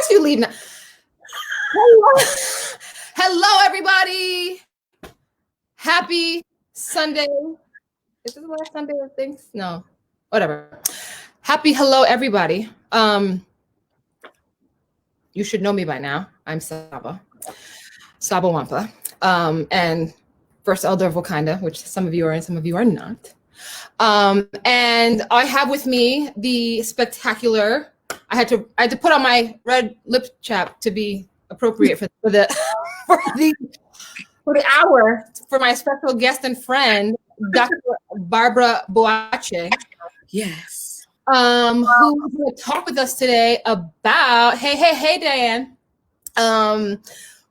course you leave now. Hello, everybody. Happy Sunday. Is this the last Sunday of things? No, whatever. Happy hello, everybody. You should know me by now. I'm Saba Nwankpah, and first elder of Wakinda, which some of you are and some of you are not. And I have with me the spectacular. I had to put on my red lip chap to be appropriate for the hour for my special guest and friend, Dr. Barbara Boache. Yes. Who's going to talk with us today about hey Diane.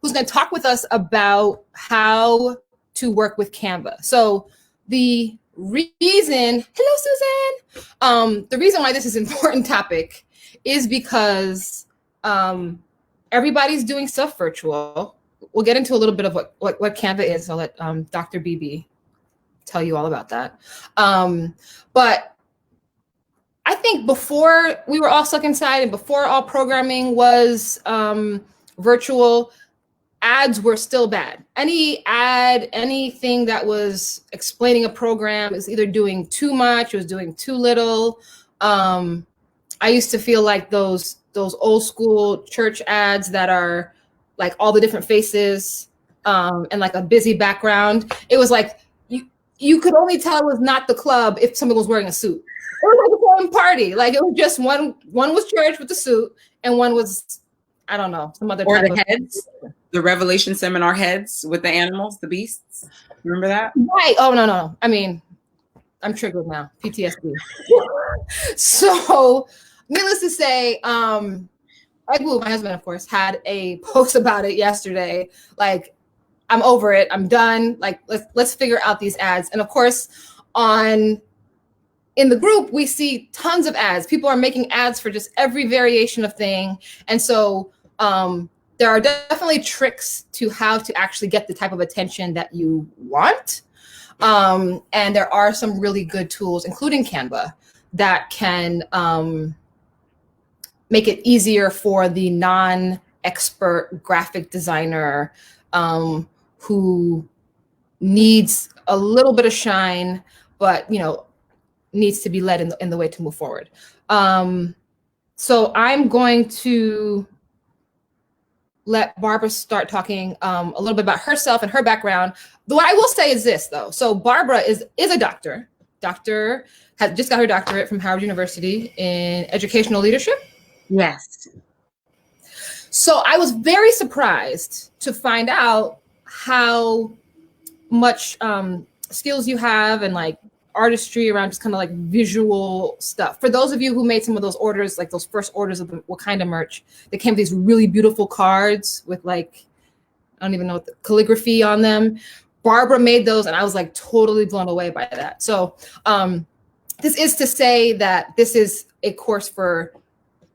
Who's going to talk with us about how to work with Canva. So the reason, hello Susan. The reason why this is an important topic is because everybody's doing stuff virtual. We'll get into a little bit of what Canva is. I'll let Dr. BB tell you all about that. But I think before we were all stuck inside and before all programming was virtual, ads were still bad. Any ad, anything that was explaining a program is either doing too much, it was doing too little. I used to feel like those old school church ads that are like all the different faces and like a busy background. It was like you could only tell it was not the club if someone was wearing a suit. It was like a same party. Like it was just one was church with the suit and one was, I don't know, some other or type the heads, the Revelation seminar heads with the animals, the beasts. Remember that? Right. Oh no. I mean, I'm triggered now. PTSD. So, needless to say, Egwu, my husband, of course, had a post about it yesterday. Like, I'm over it. I'm done. Like, let's figure out these ads. And of course, in the group, we see tons of ads. People are making ads for just every variation of thing. And so there are definitely tricks to how to actually get the type of attention that you want. And there are some really good tools, including Canva, that can make it easier for the non-expert graphic designer who needs a little bit of shine, but needs to be led in the way to move forward. So I'm going to let Barbara start talking a little bit about herself and her background. What I will say is this, though. So Barbara is a doctor. Doctor has just got her doctorate from Howard University in educational leadership. Yes. So I was very surprised to find out how much skills you have and like artistry around just kind of like visual stuff. For those of you who made some of those orders, like those first orders of the Wakinda merch, they came with these really beautiful cards with like, I don't even know what the calligraphy on them. Barbara made those and I was like totally blown away by that. So this is to say that this is a course for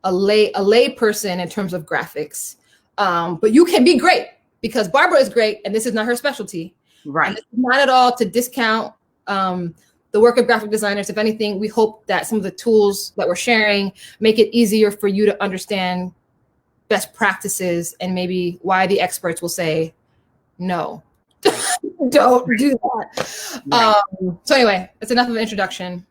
a lay person in terms of graphics. But you can be great because Barbara is great and this is not her specialty. Right. And it's not at all to discount the work of graphic designers. If anything, we hope that some of the tools that we're sharing make it easier for you to understand best practices and maybe why the experts will say, no, don't do that. Right. So anyway, that's enough of an introduction.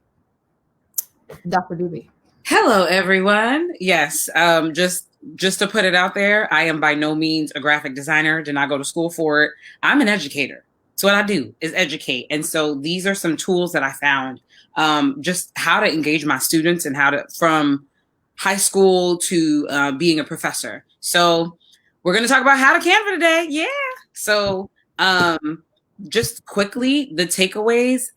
Dr. Doobie. Hello, everyone. Yes, just to put it out there, I am by no means a graphic designer, did not go to school for it. I'm an educator. So what I do is educate. And so these are some tools that I found, just how to engage my students and how to, from high school to being a professor. So we're going to talk about how to Canva today. Yeah. So just quickly, the takeaways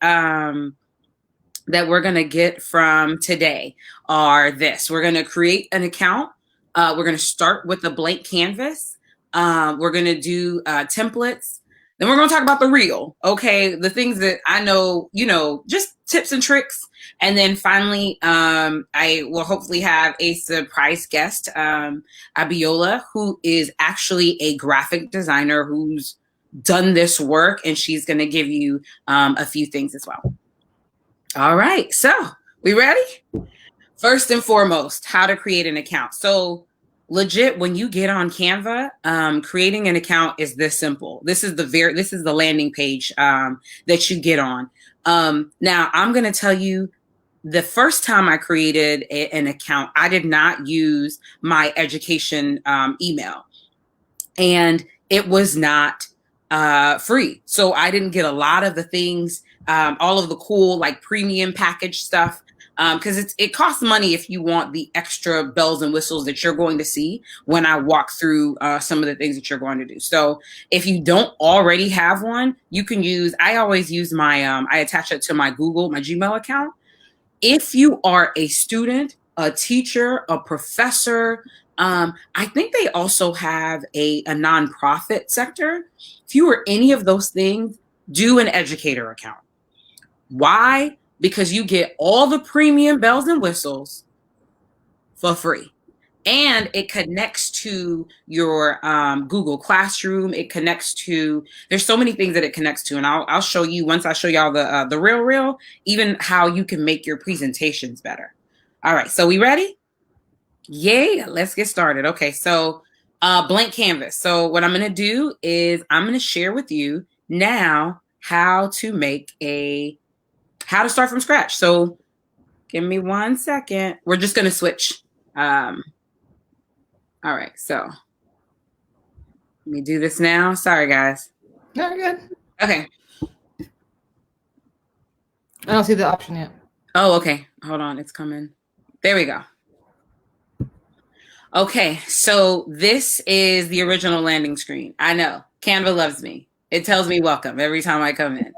that we're going to get from today are this. We're going to create an account. We're going to start with a blank canvas. We're going to do templates. Then we're going to talk about the real, okay? The things that I know, just tips and tricks. And then finally, I will hopefully have a surprise guest, Abiola, who is actually a graphic designer who's done this work, and she's going to give you a few things as well. All right, so we ready? First and foremost, how to create an account. So legit, when you get on Canva, creating an account is this simple. This is the landing page that you get on. Now I'm going to tell you, the first time I created an account, I did not use my education email, and it was not free. So I didn't get a lot of the things, all of the cool like premium package stuff, because it costs money if you want the extra bells and whistles that you're going to see when I walk through some of the things that you're going to do. So if you don't already have one, you can use, I always use my, I attach it to my Gmail account. If you are a student, a teacher, a professor, I think they also have a nonprofit sector. If you are any of those things, do an educator account. Why? Because you get all the premium bells and whistles for free. And it connects to your Google Classroom. It connects to, there's so many things that it connects to. And I'll show you, once I show y'all the real, even how you can make your presentations better. All right, so we ready? Yeah, let's get started. Okay, so blank canvas. So what I'm gonna do is I'm gonna share with you now how to start from scratch. So give me 1 second. We're just gonna switch. All right, so let me do this now. Sorry, guys. No, you're good. Okay. I don't see the option yet. Oh, okay. Hold on, it's coming. There we go. Okay, so this is the original landing screen. I know, Canva loves me. It tells me welcome every time I come in.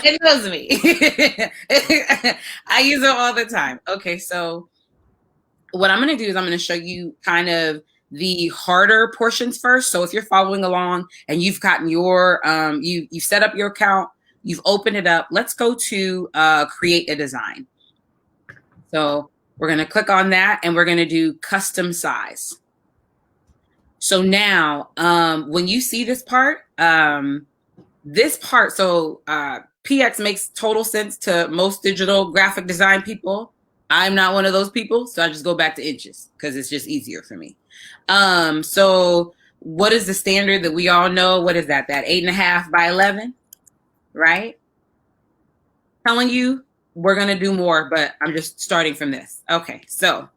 It knows me. I use it all the time. Okay, so what I'm going to do is I'm going to show you kind of the harder portions first. So if you're following along and you've gotten your, you've set up your account, you've opened it up, let's go to create a design. So we're going to click on that and we're going to do custom size. So now when you see this part, so PX makes total sense to most digital graphic design people. I'm not one of those people, so I just go back to inches because it's just easier for me. So what is the standard that we all know? What is that? That 8.5 by 11, right? Telling you we're gonna do more, but I'm just starting from this. Okay, so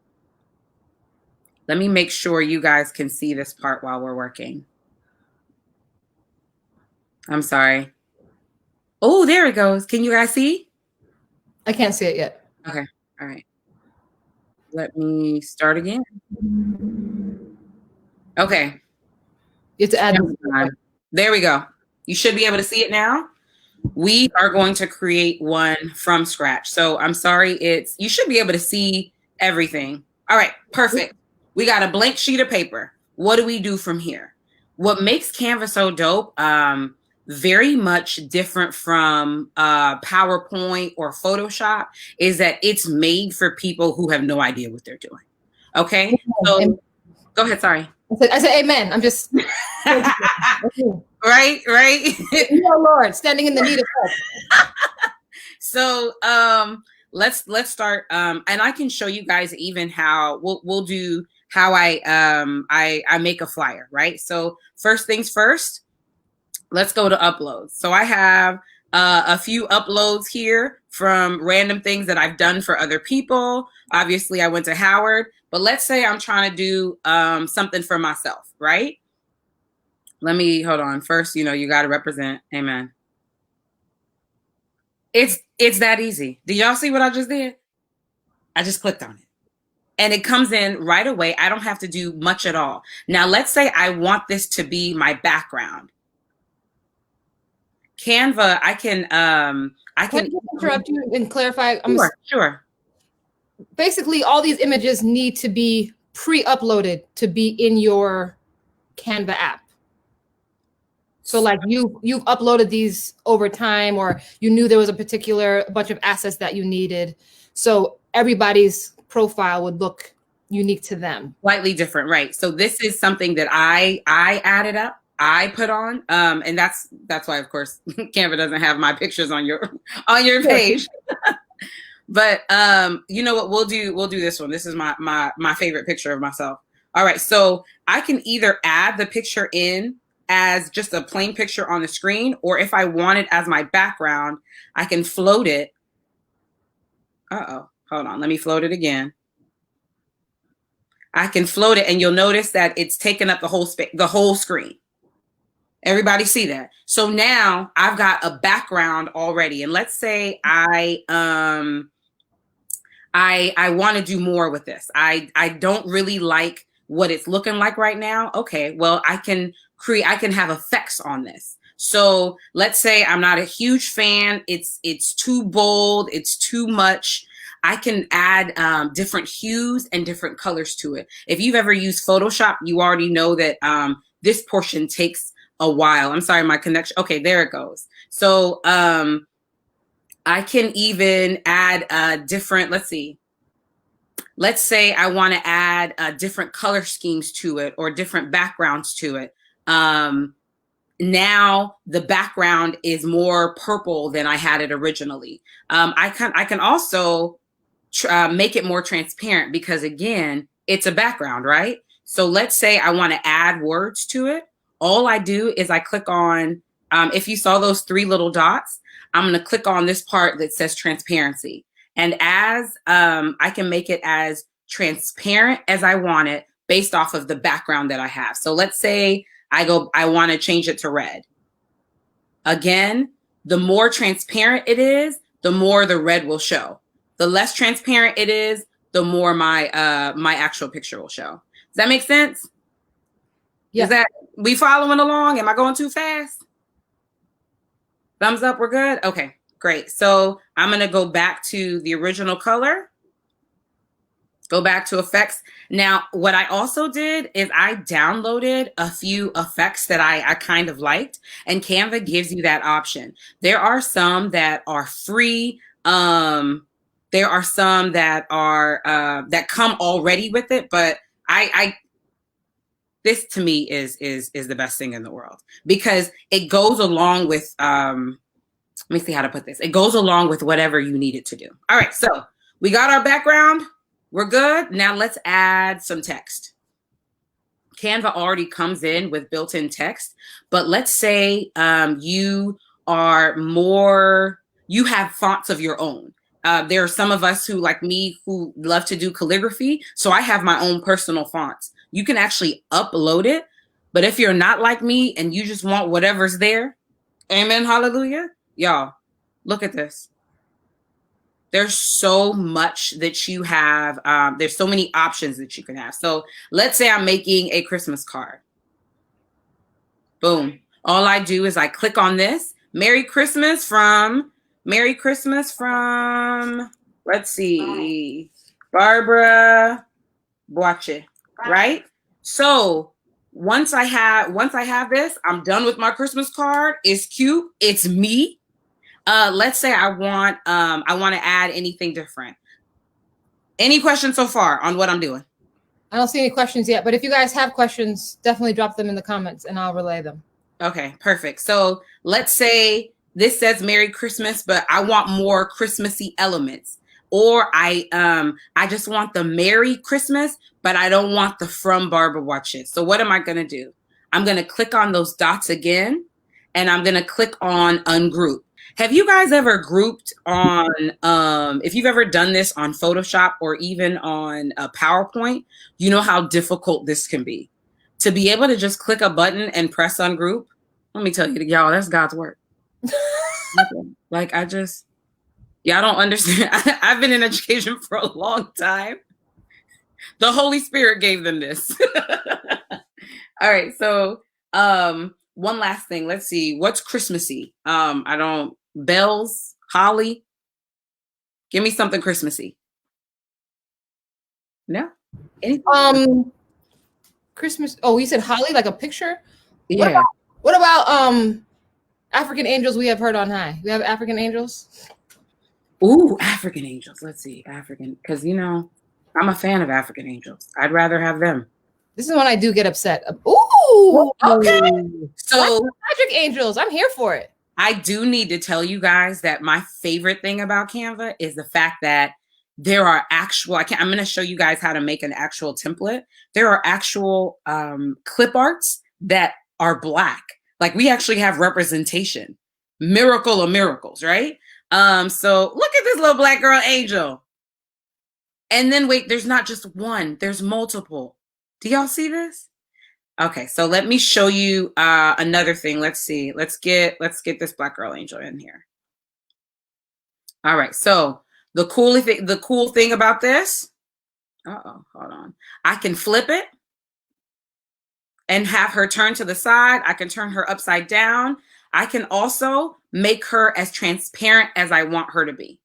let me make sure you guys can see this part while we're working. I'm sorry. Oh, there it goes. Can you guys see? I can't see it yet. Okay. All right. Let me start again. Okay. You have to add. There we go. You should be able to see it now. We are going to create one from scratch. So I'm sorry, you should be able to see everything. All right, perfect. We got a blank sheet of paper. What do we do from here? What makes Canva so dope, very much different from PowerPoint or Photoshop, is that it's made for people who have no idea what they're doing. Okay, so go ahead. Sorry. I said amen. I'm just right. Oh Lord, standing in the need of help. So let's start, and I can show you guys even how we'll do how I make a flyer. Right. So first things first. Let's go to uploads. So I have a few uploads here from random things that I've done for other people. Obviously, I went to Howard, but let's say I'm trying to do something for myself, right? Let me, hold on. First, you got to represent. Amen. It's that easy. Did y'all see what I just did? I just clicked on it. And it comes in right away. I don't have to do much at all. Now, let's say I want this to be my background. Canva, I can interrupt you and clarify. Sure. Basically, all these images need to be pre-uploaded to be in your Canva app. So like you've uploaded these over time, or you knew there was a bunch of assets that you needed. So everybody's profile would look unique to them. Slightly different, right? So this is something that I added up. I put on, and that's why, of course, Canva doesn't have my pictures on your page. But you know what? We'll do this one. This is my favorite picture of myself. All right. So I can either add the picture in as just a plain picture on the screen, or if I want it as my background, I can float it. Uh-oh. Hold on. Let me float it again. I can float it, and you'll notice that it's taken up the whole screen. Everybody see that? So now I've got a background already. And let's say I want to do more with this. I don't really like what it's looking like right now. Okay, well, I can have effects on this. So let's say I'm not a huge fan. It's too bold. It's too much. I can add different hues and different colors to it. If you've ever used Photoshop, you already know that this portion takes a while. I'm sorry, my connection. Okay, there it goes. So I can even add different, let's see. Let's say I want to add different color schemes to it or different backgrounds to it. Now the background is more purple than I had it originally. I can also make it more transparent because, again, it's a background, right? So let's say I want to add words to it. All I do is I click on, if you saw those 3 little dots, I'm going to click on this part that says transparency. And as I can make it as transparent as I want it based off of the background that I have. So let's say I want to change it to red. Again, the more transparent it is, the more the red will show. The less transparent it is, the more my actual picture will show. Does that make sense? Yeah. Is that, we following along? Am I going too fast? Thumbs up, we're good? Okay, great. So I'm gonna go back to the original color, go back to effects. Now, what I also did is I downloaded a few effects that I kind of liked, and Canva gives you that option. There are some that are free. There are some that are that come already with it, but this to me is the best thing in the world because it goes along with let me see how to put this. It goes along with whatever you need it to do. All right, so we got our background. We're good. Now let's add some text. Canva already comes in with built-in text, but let's say you have fonts of your own. There are some of us who, like me, who love to do calligraphy. So I have my own personal fonts. You can actually upload it. But if you're not like me and you just want whatever's there, amen, hallelujah, y'all, look at this. There's so much that you have. There's so many options that you can have. So let's say I'm making a Christmas card. Boom. All I do is I click on this. Merry Christmas from, let's see, Barbara Boache, right? So once I have this, I'm done with my Christmas card. It's cute. It's me. Let's say I want to add anything different. Any questions so far on what I'm doing? I don't see any questions yet, but if you guys have questions, definitely drop them in the comments and I'll relay them. Okay, perfect. So let's say this says Merry Christmas, but I want more Christmassy elements. Or I just want the Merry Christmas, but I don't want the from Barbara Watch It. So what am I going to do? I'm going to click on those dots again, and I'm going to click on ungroup. Have you guys ever grouped on, if you've ever done this on Photoshop or even on a PowerPoint, you know how difficult this can be. To be able to just click a button and press ungroup, let me tell you, y'all, that's God's work. Like, y'all don't understand. I've been in education for a long time. The Holy Spirit gave them this. All right, so one last thing. Let's see. What's Christmassy? Bells, holly. Give me something Christmassy. No? Anything? Christmas. Oh, you said holly, like a picture? Yeah. What about African angels we have heard on high? We have African angels? Ooh, African angels. Let's see. African, because, you know, I'm a fan of African angels. I'd rather have them. This is when I do get upset. Ooh, okay. So magic angels. I'm here for it. I do need to tell you guys that my favorite thing about Canva is the fact that there are actual, I'm going to show you guys how to make an actual template. There are actual clip arts that are Black. Like we actually have representation. Miracle of miracles, right? So look at this little Black girl angel. And then wait, there's not just one, there's multiple. Do y'all see this? Okay, so let me show you another thing. Let's see. Let's get this Black girl angel in here. All right, so the cool thing about this, hold on. I can flip it and have her turn to the side. I can turn her upside down. I can also make her as transparent as I want her to be.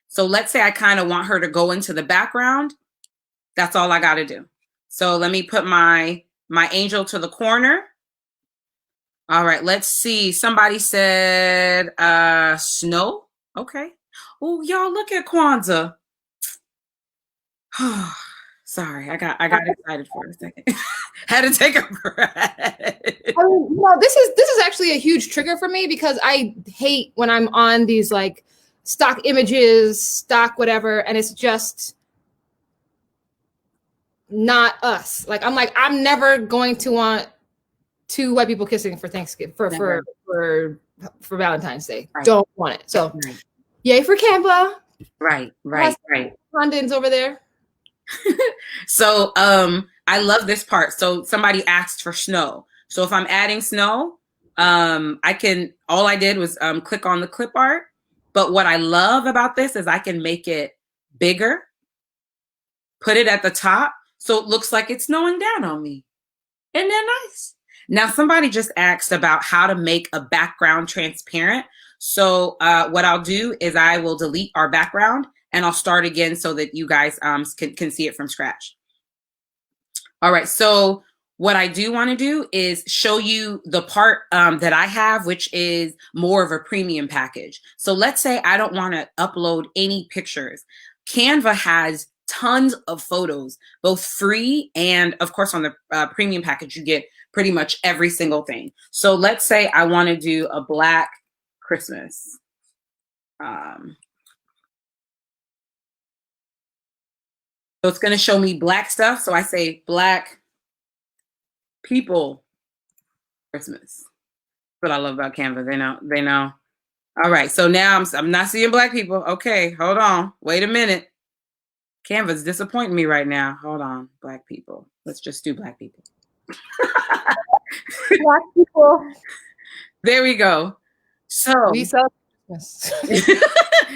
So let's say I kind of want her to go into the background. That's all I got to do. So let me put my angel to the corner. All right, let's see. Somebody said snow. Okay. Oh, y'all, look at Kwanzaa. Sorry, I got excited for a second. Had to take a breath. No, this is actually a huge trigger for me because I hate when I'm on these like stock images, stock whatever, and it's just not us. Like I'm never going to want two white people kissing for Thanksgiving for Valentine's Day. Right. Don't want it. So right. Yay for Canva. Right. London's over there. So I love this part. So somebody asked for snow. So if I'm adding snow, all I did was click on the clip art. But what I love about this is I can make it bigger, put it at the top, so it looks like it's snowing down on me. Isn't that nice? Now, somebody just asked about how to make a background transparent. So what I'll do is I will delete our background and I'll start again so that you guys can see it from scratch. All right, so what I do want to do is show you the part that I have, which is more of a premium package. So let's say I don't want to upload any pictures. Canva has tons of photos, both free and of course on the premium package, you get pretty much every single thing. So let's say I want to do a Black Christmas. So it's going to show me Black stuff. So I say Black people Christmas. What I love about Canva. They know. All right. So now I'm not seeing Black people. Okay. Hold on. Wait a minute. Canva's disappointing me right now. Hold on. Black people. Let's just do Black people. Black people. There we go. So we celebrate Christmas.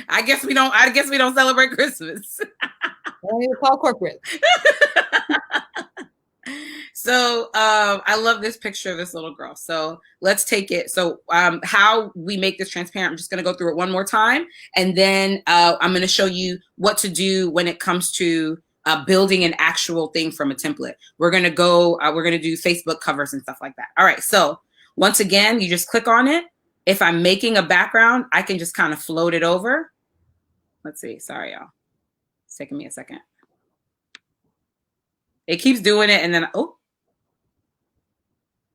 I guess we don't celebrate Christmas. Don't even call corporate. So I love this picture of this little girl. So let's take it. So how we make this transparent, I'm just going to go through it one more time. And then I'm going to show you what to do when it comes to building an actual thing from a template. We're going to do Facebook covers and stuff like that. All right. So once again, you just click on it. If I'm making a background, I can just kind of float it over. Let's see. Sorry, y'all. It's taking me a second. It keeps doing it. And then, oh,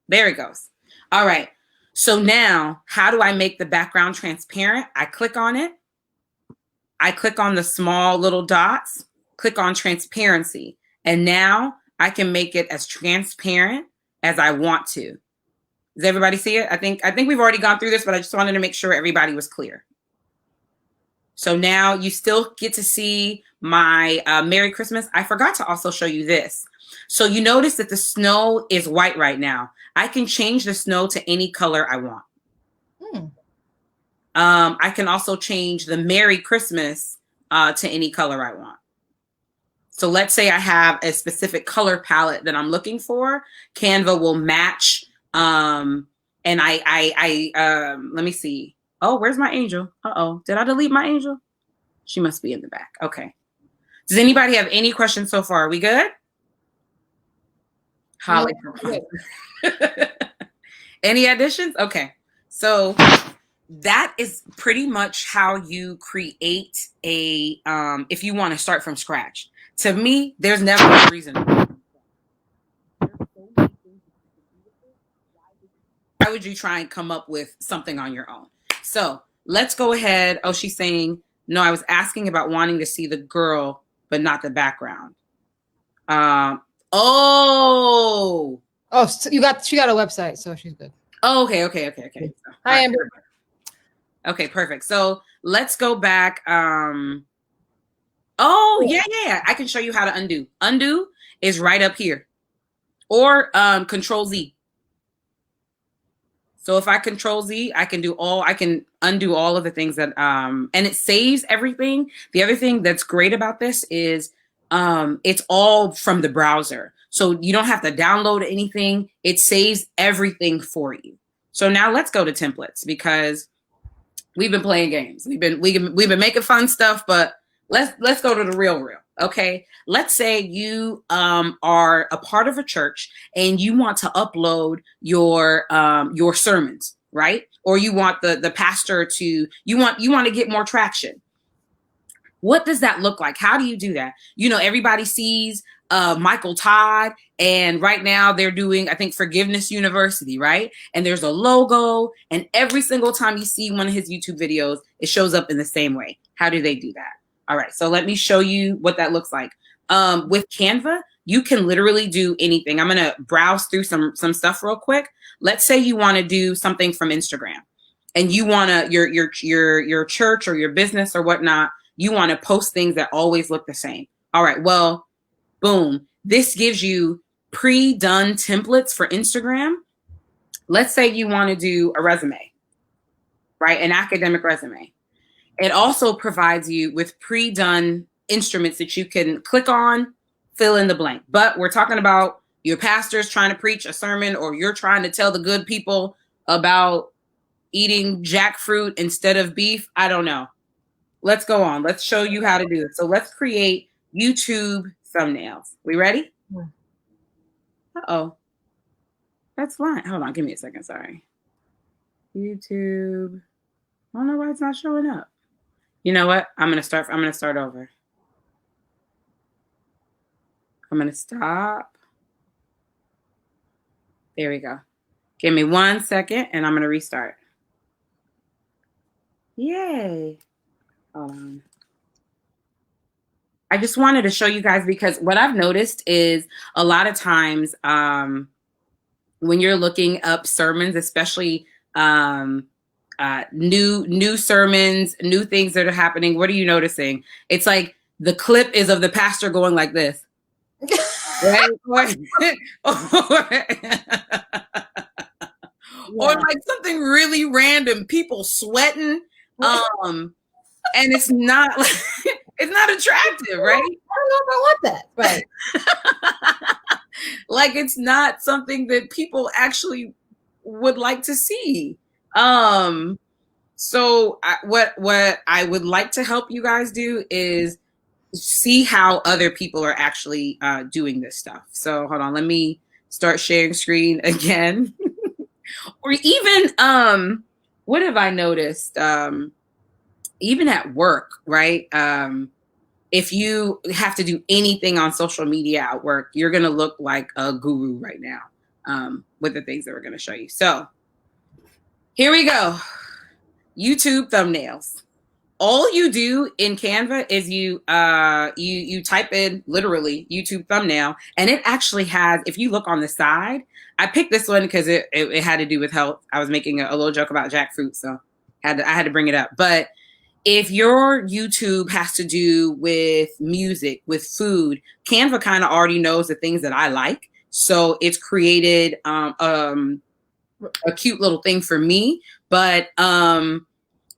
there it goes. All right. So now how do I make the background transparent? I click on it. I click on the small little dots, click on transparency. And now I can make it as transparent as I want to. Does everybody see it? I think we've already gone through this, but I just wanted to make sure everybody was clear. So now you still get to see my Merry Christmas. I forgot to also show you this. So you notice that the snow is white right now. I can change the snow to any color I want. I can also change the Merry Christmas to any color I want. So let's say I have a specific color palette that I'm looking for. Canva will match. And let me see. Oh, where's my angel? Uh-oh, did I delete my angel? She must be in the back. Okay. Does anybody have any questions so far? Are we good? Holly. Any additions? Okay. So that is pretty much how you create a, if you want to start from scratch. To me, there's never a reason. Why would you try and come up with something on your own? So let's go ahead. Oh, she's saying, no, I was asking about wanting to see the girl, but not the background. Oh, so she got a website, so she's good. Oh, okay. Hi, Amber. Okay, perfect. So let's go back. Oh, yeah. I can show you how to undo. Undo is right up here. Or Control Z. So if I Control Z, I can undo all of the things that and it saves everything. The other thing that's great about this is it's all from the browser. So you don't have to download anything. It saves everything for you. So now let's go to templates because we've been playing games. We've been making fun stuff, but let's go to the real. Okay. Let's say you are a part of a church and you want to upload your sermons, right? Or you want the pastor to you want to get more traction. What does that look like? How do you do that? Everybody sees Michael Todd, and right now they're doing, I think, Forgiveness University, right? And there's a logo, and every single time you see one of his YouTube videos, it shows up in the same way. How do they do that? All right, so let me show you what that looks like. With Canva, you can literally do anything. I'm gonna browse through some stuff real quick. Let's say you want to do something from Instagram, and you want to your church or your business or whatnot. You want to post things that always look the same. All right, well, boom. This gives you pre-done templates for Instagram. Let's say you want to do a resume, right? An academic resume. It also provides you with pre-done instruments that you can click on, fill in the blank. But we're talking about your pastor's trying to preach a sermon, or you're trying to tell the good people about eating jackfruit instead of beef. I don't know. Let's go on. Let's show you how to do it. So let's create YouTube thumbnails. We ready? Yeah. Uh-oh. That's fine. Hold on. Give me a second. Sorry. YouTube. I don't know why it's not showing up. You know what? I'm going to start over. I'm going to stop. There we go. Give me 1 second and I'm going to restart. Yay. Hold on. I just wanted to show you guys because what I've noticed is a lot of times when you're looking up sermons, especially new sermons, new things that are happening, what are you noticing? It's like the clip is of the pastor going like this. Right? Or like something really random, people sweating. And it's not like it's not attractive, right? I don't know if I want that. Right. Like it's not something that people actually would like to see. So what I would like to help you guys do is see how other people are actually doing this stuff. So hold on, let me start sharing screen again. Or even what have I noticed? Even at work, right? If you have to do anything on social media at work, you're going to look like a guru right now with the things that we're going to show you. So here we go. YouTube thumbnails. All you do in Canva is you type in literally YouTube thumbnail, and it actually has, if you look on the side, I picked this one because it had to do with health. I was making a little joke about jackfruit, so I had to bring it up. But if your YouTube has to do with music, with food, Canva kind of already knows the things that I like. So it's created a cute little thing for me. But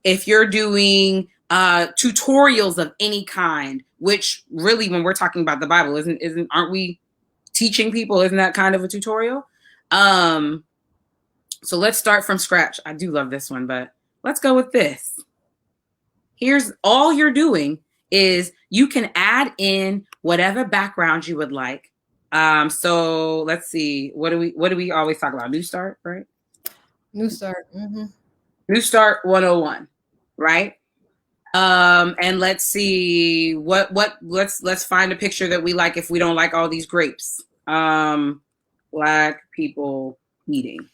if you're doing tutorials of any kind, which really when we're talking about the Bible, aren't we teaching people? Isn't that kind of a tutorial? So let's start from scratch. I do love this one, but let's go with this. Here's all you're doing is you can add in whatever background you would like. So let's see. What do we always talk about? New Start, right? New Start. Mm-hmm. New Start 101, right? And let's see let's find a picture that we like if we don't like all these grapes. Black people eating.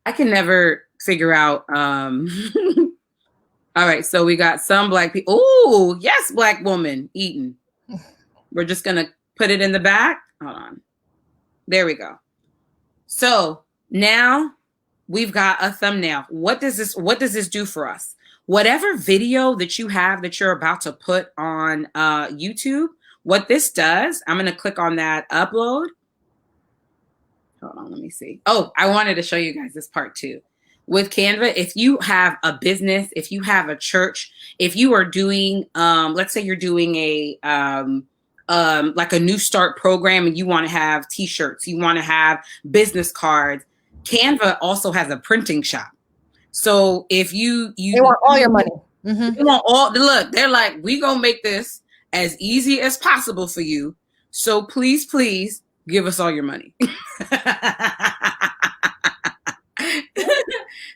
I can never figure out. All right, so we got some black people. Oh, yes, black woman eating. We're just gonna put it in the back. Hold on. There we go. So now we've got a thumbnail. What does this do for us? Whatever video that you have that you're about to put on YouTube, what this does, I'm gonna click on that upload. Hold on, let me see. Oh, I wanted to show you guys this part too. With Canva, if you have a business, if you have a church, if you are doing, let's say you're doing a like a new start program and you want to have t-shirts, you want to have business cards, Canva also has a printing shop. So if they want all your money. Mm-hmm. They want all, look, they're like, we gonna make this as easy as possible for you. So please give us all your money.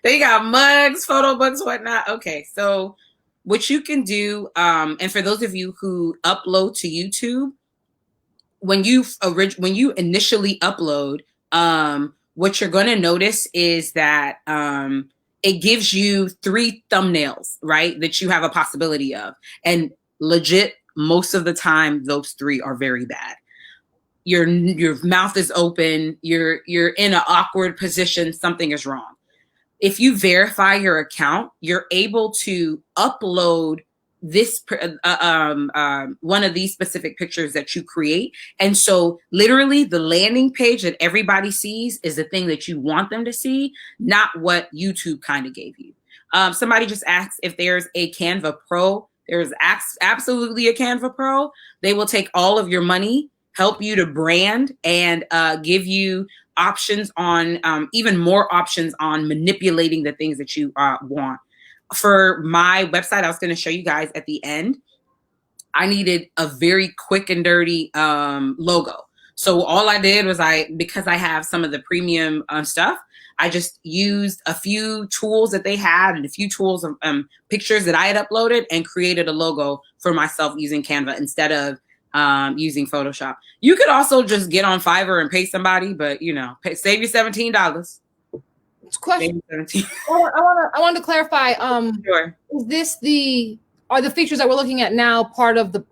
They got mugs, photo books, whatnot. Okay, so what you can do, and for those of you who upload to YouTube, when you initially upload, what you're going to notice is that it gives you 3 thumbnails, right, that you have a possibility of. And legit, most of the time, those 3 are very bad. Your mouth is open. You're in an awkward position. Something is wrong. If you verify your account, you're able to upload this one of these specific pictures that you create. And so literally the landing page that everybody sees is the thing that you want them to see, not what YouTube kind of gave you. Somebody just asked if there's a Canva Pro. There's absolutely a Canva Pro. They will take all of your money, help you to brand, and give you options on, even more options on manipulating the things that you want. For my website, I was going to show you guys at the end, I needed a very quick and dirty logo. So all I did was because I have some of the premium stuff, I just used a few tools that they had and a few tools of pictures that I had uploaded and created a logo for myself using Canva instead of using Photoshop. You could also just get on Fiverr and pay somebody, but save you $17. Question. I wanted to clarify. Sure. Is this are the features that we're looking at now part of the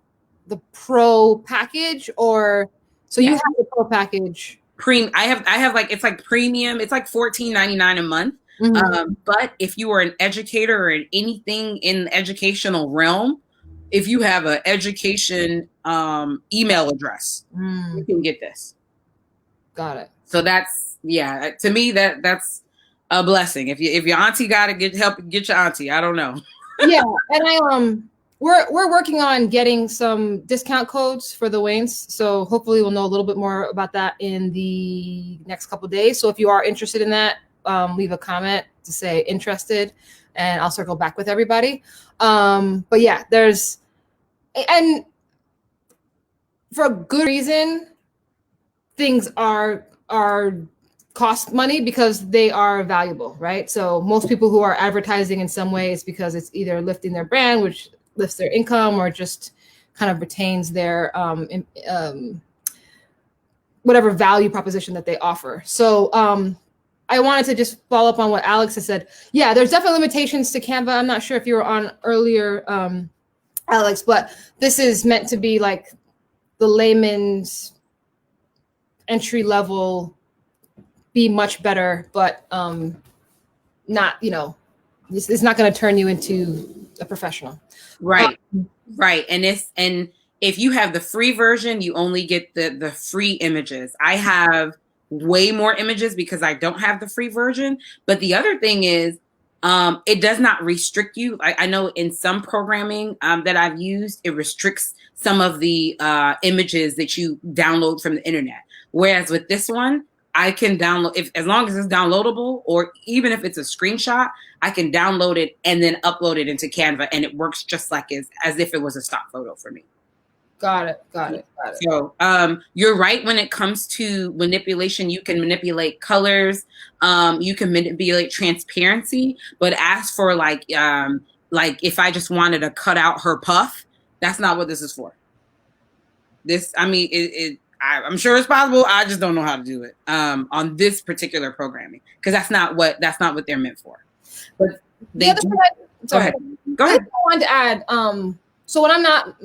Pro package, or so you have the Pro package? I have like, it's like premium. It's like $14.99 a month. Mm-hmm. But if you are an educator or in anything in the educational realm, if you have an education email address, you can get this. Got it. So that's, to me, that's a blessing. If your auntie got to get your auntie. I don't know. Yeah, and we're working on getting some discount codes for the Waynes, so hopefully we'll know a little bit more about that in the next couple of days. So if you are interested in that, leave a comment to say interested, and I'll circle back with everybody. But yeah, and for a good reason, things are cost money because they are valuable, right? So most people who are advertising in some way is because it's either lifting their brand, which lifts their income, or just kind of retains their whatever value proposition that they offer. So I wanted to just follow up on what Alex has said. Yeah, there's definitely limitations to Canva. I'm not sure if you were on earlier, Alex, but this is meant to be like the layman's entry level, be much better, but not, it's not going to turn you into a professional. Right. Right. And if you have the free version, you only get the free images. I have way more images because I don't have the free version. But the other thing is, it does not restrict you. I know in some programming that I've used, it restricts some of the images that you download from the internet. Whereas with this one, I can download, as long as it's downloadable, or even if it's a screenshot, I can download it and then upload it into Canva, and it works just like as if it was a stock photo for me. Got it. So you're right when it comes to manipulation. You can manipulate colors, you can manipulate transparency, but as for like if I just wanted to cut out her puff, that's not what this is for. I'm sure it's possible. I just don't know how to do it on this particular programming, because that's not what they're meant for. but the other thing Go ahead. Go ahead. I wanted to add, so when I'm not,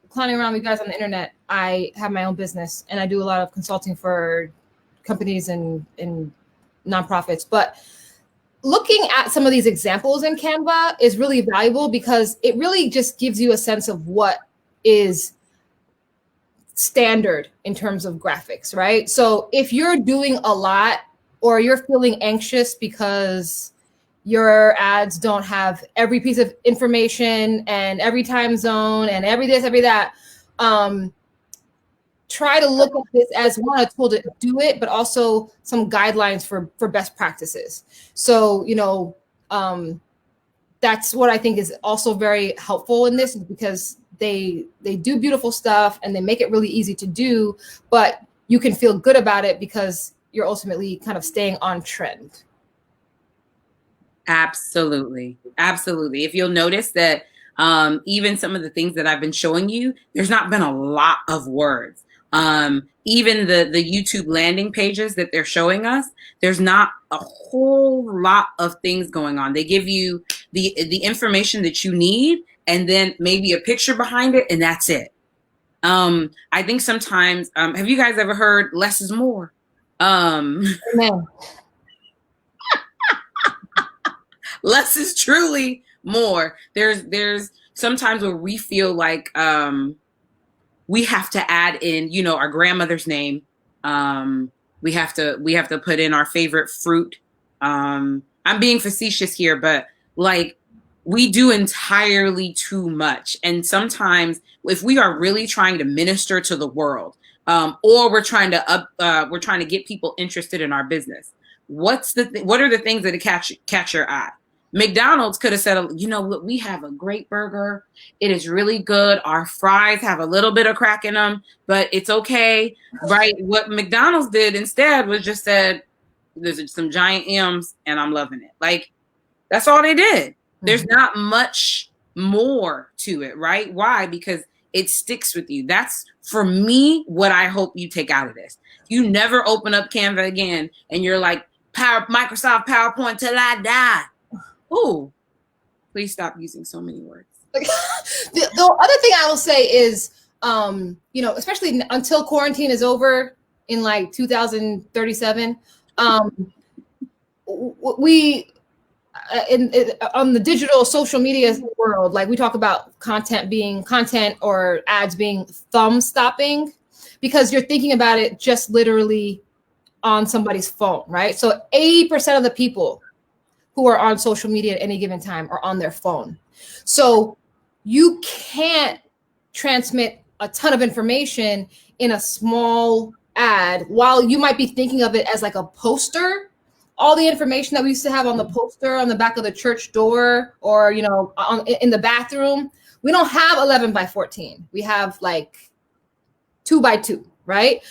clowning around with you guys on the internet, I have my own business and I do a lot of consulting for companies and nonprofits. But looking at some of these examples in Canva is really valuable because it really just gives you a sense of what is standard in terms of graphics, right? So if you're doing a lot or you're feeling anxious because your ads don't have every piece of information and every time zone and every this, every that, try to look at this as one, a tool to do it, but also some guidelines for best practices. So, that's what I think is also very helpful in this, because they do beautiful stuff and they make it really easy to do, but you can feel good about it because you're ultimately kind of staying on trend. Absolutely. Absolutely. If you'll notice that even some of the things that I've been showing you, there's not been a lot of words. Even the YouTube landing pages that they're showing us, there's not a whole lot of things going on. They give you the information that you need and then maybe a picture behind it, and that's it. I think sometimes, have you guys ever heard less is more? Amen. Less is truly more. There's sometimes where we feel like we have to add in, our grandmother's name. We have to put in our favorite fruit. I'm being facetious here, but like we do entirely too much. And sometimes if we are really trying to minister to the world, or we're trying to get people interested in our business, what are the things that catch your eye? McDonald's could have said, we have a great burger. It is really good. Our fries have a little bit of crack in them, but it's okay, right? What McDonald's did instead was just said, there's some giant M's and I'm loving it. Like, that's all they did. Mm-hmm. There's not much more to it, right? Why? Because it sticks with you. That's, for me, what I hope you take out of this. You never open up Canva again and you're like, Microsoft PowerPoint till I die. Oh, please stop using so many words. The other thing I will say is, especially until quarantine is over in like 2037, we on the digital social media world, like we talk about content or ads being thumb stopping, because you're thinking about it just literally on somebody's phone, right? So 80% of the people who are on social media at any given time are on their phone. So you can't transmit a ton of information in a small ad. While you might be thinking of it as like a poster, all the information that we used to have on the poster on the back of the church door or, in the bathroom, we don't have 11 by 14. We have like 2 by 2, right?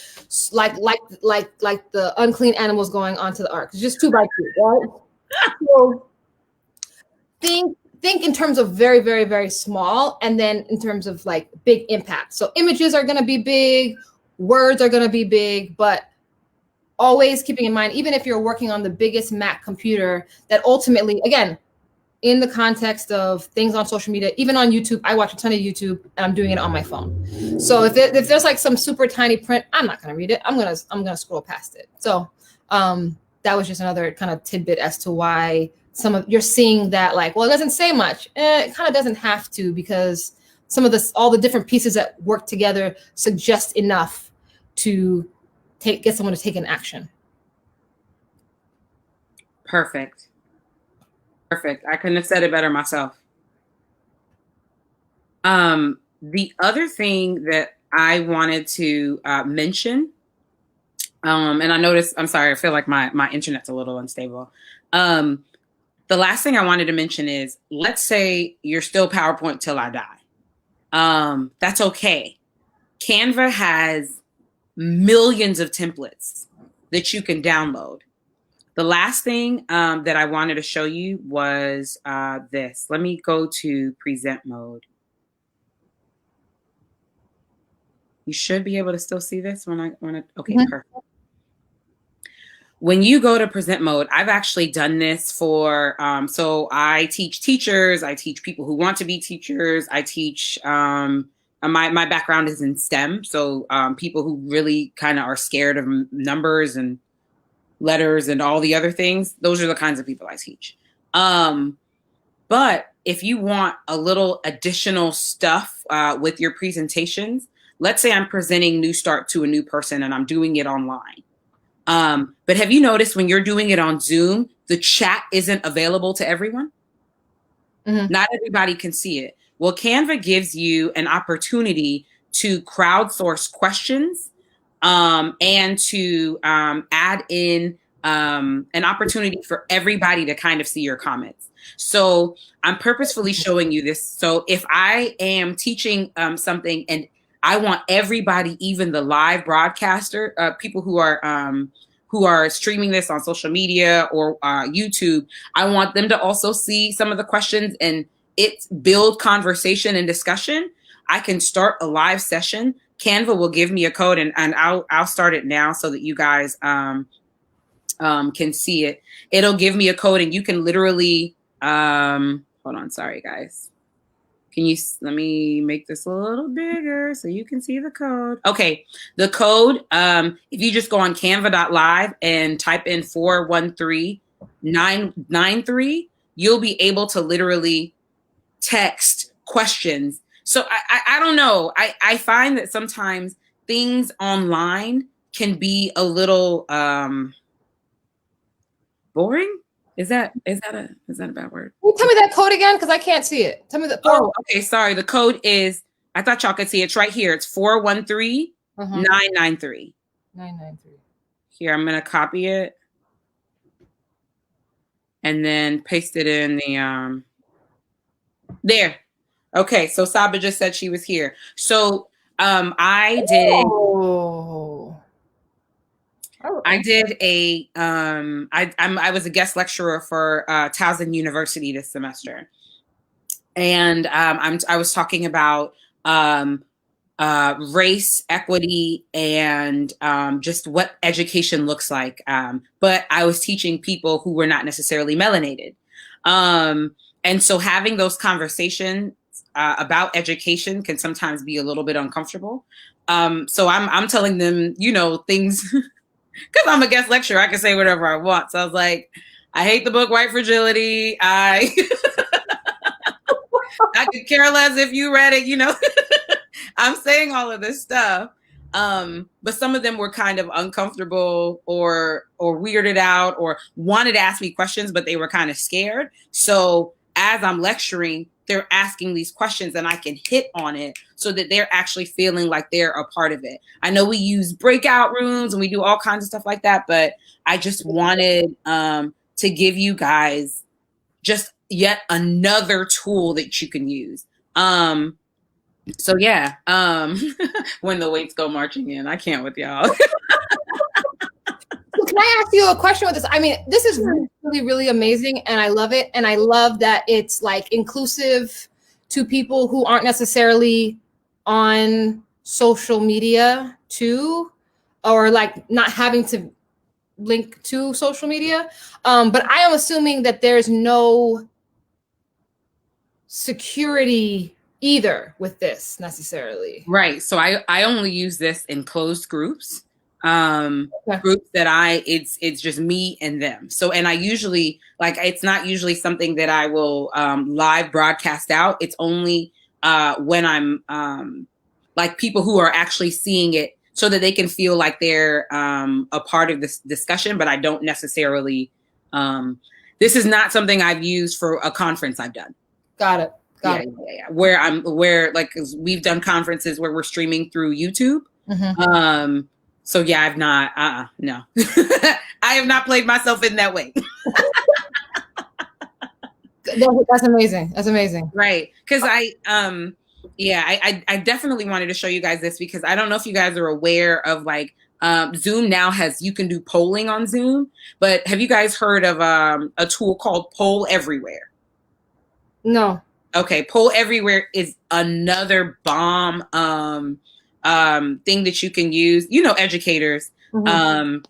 Like the unclean animals going onto the ark. It's just 2 by 2, right? So think in terms of very, very, very small, and then in terms of like big impact. So images are going to be big, words are going to be big, but always keeping in mind, even if you're working on the biggest Mac computer, that ultimately, again, in the context of things on social media, even on YouTube, I watch a ton of YouTube and I'm doing it on my phone. So if there's like some super tiny print, I'm not going to read it. I'm going to scroll past it. So, that was just another kind of tidbit as to why you're seeing that, like, well, it doesn't say much. It kind of doesn't have to, because all the different pieces that work together suggest enough to get someone to take an action. Perfect. I couldn't have said it better myself. The other thing that I wanted to mention, and I noticed, I'm sorry, I feel like my internet's a little unstable. The last thing I wanted to mention is, let's say you're still PowerPoint till I die. That's okay. Canva has millions of templates that you can download. The last thing that I wanted to show you was this. Let me go to present mode. You should be able to still see this when I, okay, mm-hmm. Perfect. when you go to present mode, I've actually done this for, so I teach teachers, I teach people who want to be teachers, I teach, my background is in STEM. So people who really kind of are scared of numbers and letters and all the other things, those are the kinds of people I teach. But if you want a little additional stuff with your presentations, let's say I'm presenting New Start to a new person and I'm doing it online. But have you noticed when you're doing it on Zoom, the chat isn't available to everyone? Mm-hmm. Not everybody can see it. Well, Canva gives you an opportunity to crowdsource questions and to add in an opportunity for everybody to kind of see your comments. So I'm purposefully showing you this. So if I am teaching something and I want everybody, even the live broadcaster, people who are streaming this on social media or YouTube, I want them to also see some of the questions and it build conversation and discussion. I can start a live session. Canva will give me a code and I'll start it now so that you guys can see it. It'll give me a code and you can literally, hold on, sorry guys. Let me make this a little bigger so you can see the code. Okay, the code, if you just go on canva.live and type in 413993, you'll be able to literally text questions. So I don't know. I find that sometimes things online can be a little boring. Is that a bad word? Can you tell me that code again? Because I can't see it. Tell me the code. Oh, okay. Sorry. The code is, I thought y'all could see it. It's right here. It's 413993. 993. Here, I'm going to copy it and then paste it in the, there. Okay. So Saba just said she was here. So I did. Oh. I did I was a guest lecturer for Towson University this semester. And I was talking about race, equity, and just what education looks like. But I was teaching people who were not necessarily melanated. And so having those conversations about education can sometimes be a little bit uncomfortable. So I'm telling them, things... Because I'm a guest lecturer, I can say whatever I want. So I was like, I hate the book White Fragility. I could care less if you read it, I'm saying all of this stuff. But some of them were kind of uncomfortable or weirded out or wanted to ask me questions, but they were kind of scared. So as I'm lecturing, they're asking these questions and I can hit on it so that they're actually feeling like they're a part of it. I know we use breakout rooms and we do all kinds of stuff like that, but I just wanted to give you guys just yet another tool that you can use. So yeah, when the weights go marching in, I can't with y'all. Can I ask you a question with this? I mean, this is really, really amazing and I love it. And I love that it's like inclusive to people who aren't necessarily on social media too, or like not having to link to social media. But I am assuming that there's no security either with this necessarily. Right. So I only use this in closed groups. Groups that it's just me and them. So, and I usually it's not usually something that I will live broadcast out. It's only when I'm like people who are actually seeing it so that they can feel like they're a part of this discussion, but I don't necessarily, this is not something I've used for a conference I've done. Got it. Yeah. Where cause we've done conferences where we're streaming through YouTube. Mm-hmm. So yeah, I've not, no, I have not played myself in that way. That's amazing. That's amazing. Right. Cause I definitely wanted to show you guys this because I don't know if you guys are aware of Zoom now you can do polling on Zoom, but have you guys heard of a tool called Poll Everywhere? No. Okay. Poll Everywhere is another bomb, thing that you can use, educators. Mm-hmm.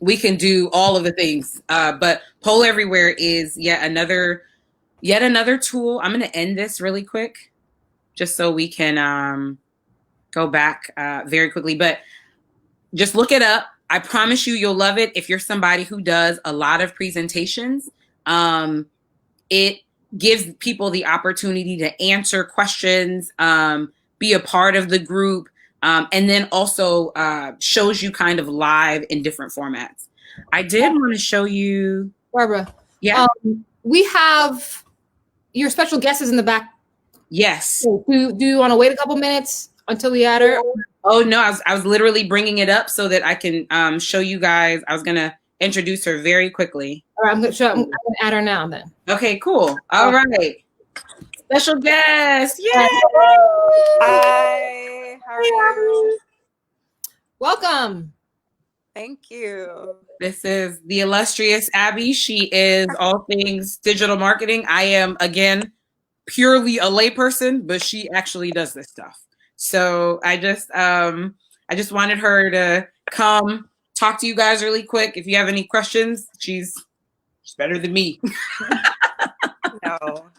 we can do all of the things. But Poll Everywhere is yet another tool. I'm going to end this really quick just so we can go back very quickly. But just look it up. I promise you'll love it. If you're somebody who does a lot of presentations, it gives people the opportunity to answer questions, be a part of the group, and then also shows you kind of live in different formats. I did want to show you. Barbara. Yeah. We have your special guest is in the back. Yes. Do you want to wait a couple minutes until we add her? Oh, no, I was literally bringing it up so that I can show you guys. I was going to introduce her very quickly. All right, I'm going to add her now then. Okay, cool. All right. Special guest. Yay! Hi, how are you? Welcome. Thank you. This is the illustrious Abby. She is all things digital marketing. I am, again, purely a layperson, but she actually does this stuff. So I just wanted her to come talk to you guys really quick. If you have any questions, she's better than me. No.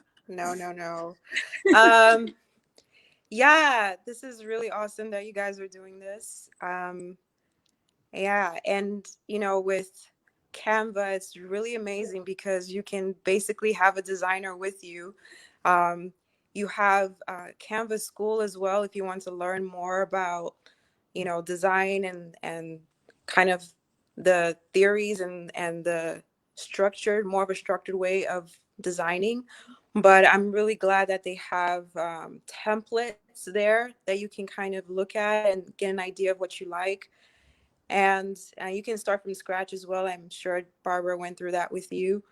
Yeah, this is really awesome that you guys are doing this. Yeah, and with Canva, it's really amazing because you can basically have a designer with you. You have Canva School as well if you want to learn more about, design and kind of the theories and the more of a structured way of designing. But I'm really glad that they have templates there that you can kind of look at and get an idea of what you like. And you can start from scratch as well. I'm sure Barbara went through that with you.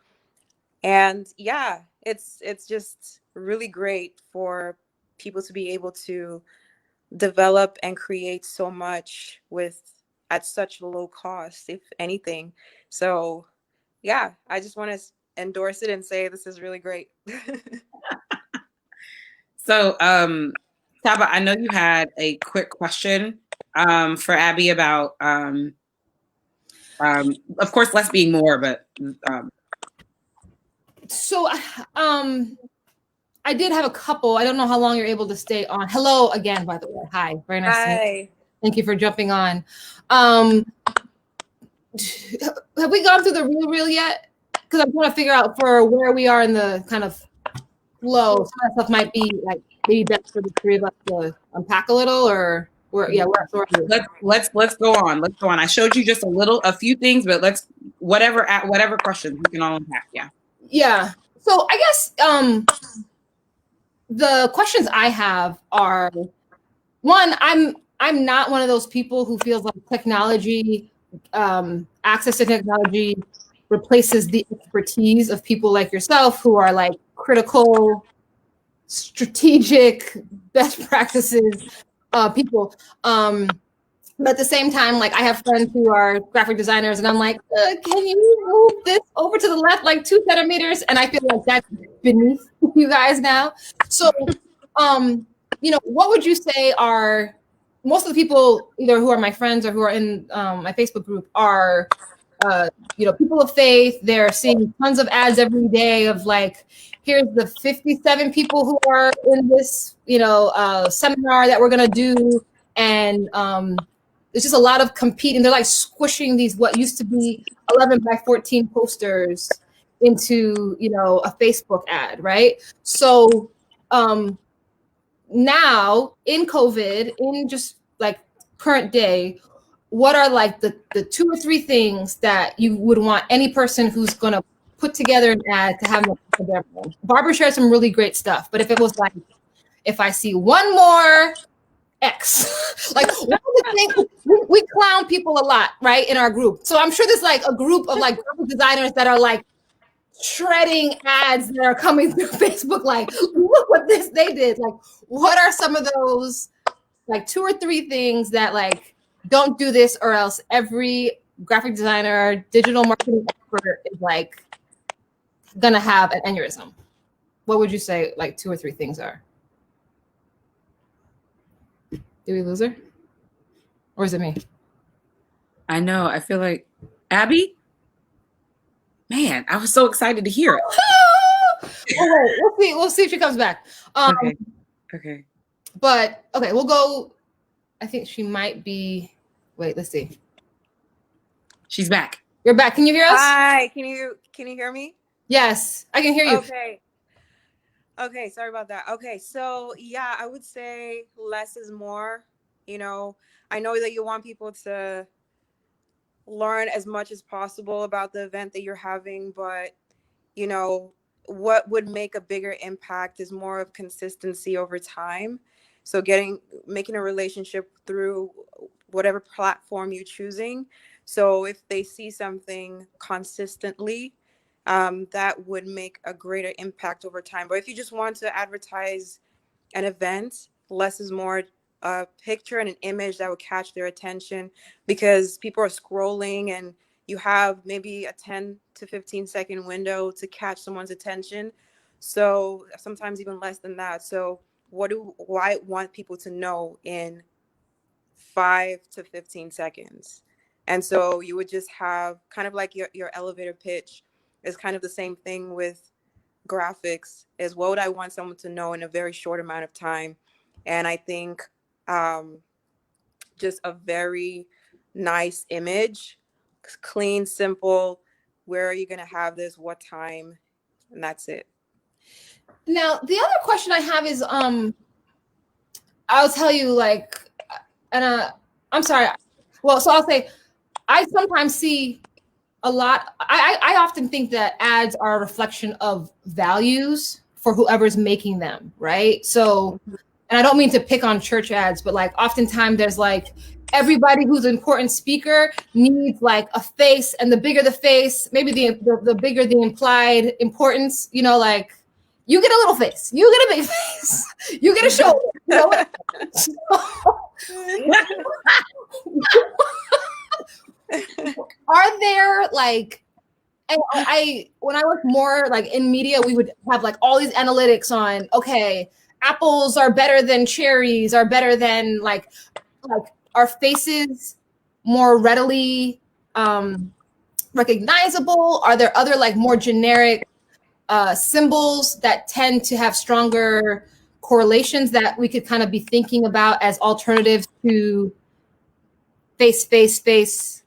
And yeah, it's just really great for people to be able to develop and create so much at such low cost, if anything. So yeah, I just want to endorse it and say this is really great. So, Taba, I know you had a quick question for Abby about, of course, less being more, but. So, I did have a couple. I don't know how long you're able to stay on. Hello again, by the way. Hi, very nice. Hi. Thank you for jumping on. Have we gone through the reel yet? Because I'm trying to figure out for where we are in the kind of flow. Some of that stuff might be like maybe best for the three of us to unpack a little, or let's go on. Let's go on. I showed you just a few things, but let's whatever questions we can all unpack. Yeah. Yeah. So I guess the questions I have are, one, I'm not one of those people who feels like technology, access to technology replaces the expertise of people like yourself who are like critical, strategic, best practices people. But at the same time, like I have friends who are graphic designers and I'm like, can you move this over to the left like 2 centimeters? And I feel like that's beneath you guys now. So, what would you say are most of the people either who are my friends or who are in my Facebook group are, people of faith. They're seeing tons of ads every day of like, here's the 57 people who are in this, seminar that we're going to do. And there's just a lot of competing. They're like squishing these, what used to be 11 by 14 posters into, a Facebook ad, right? So now in COVID, in just like current day, what are like the 2 or 3 things that you would want any person who's going to put together an ad to have? Barbara shared some really great stuff, but if it was like, if I see one more X, like one of the things, we clown people a lot, right, in our group. So I'm sure there's like a group of like graphic designers that are like shredding ads that are coming through Facebook. Like, look what they did. Like, what are some of those like 2 or 3 things that like don't do this or else every graphic designer, digital marketing expert is like gonna have an aneurysm? What would you say like 2 or 3 things are? Did we lose her? Or is it me? I know. I feel like Abby? Man, I was so excited to hear it. Oh, wait, we'll see if she comes back. Okay. But okay, we'll go. I think she might be. Wait, let's see. She's back. You're back. Can you hear us? Hi, can you hear me? Yes, I can hear you. Okay, sorry about that. Okay, so yeah, I would say less is more. You know, I know that you want people to learn as much as possible about the event that you're having, but you know, what would make a bigger impact is more of consistency over time. So making a relationship through whatever platform you're choosing. So if they see something consistently, that would make a greater impact over time. But if you just want to advertise an event, less is more, a picture and an image that would catch their attention, because people are scrolling and you have maybe a 10 to 15-second window to catch someone's attention. So sometimes even less than that. So why want people to know in 5 to 15 seconds? And so you would just have kind of like your elevator pitch is kind of the same thing with graphics, is what would I want someone to know in a very short amount of time. And I think just a very nice image, clean, simple, where are you going to have this, what time, and that's it. Now, the other question I have is, I'll tell you, like, and I'm sorry. Well, so I'll say, I sometimes see a lot. I often think that ads are a reflection of values for whoever's making them, right? So, and I don't mean to pick on church ads, but like oftentimes there's like everybody who's an important speaker needs like a face, and the bigger the face, maybe the bigger the implied importance, you know, like you get a little face, you get a big face, you get a shoulder, you know? Are there like, and when I was more like in media, we would have like all these analytics on, okay, apples are better than cherries, are better than like our faces more readily recognizable? Are there other like more generic symbols that tend to have stronger correlations that we could kind of be thinking about as alternatives to face?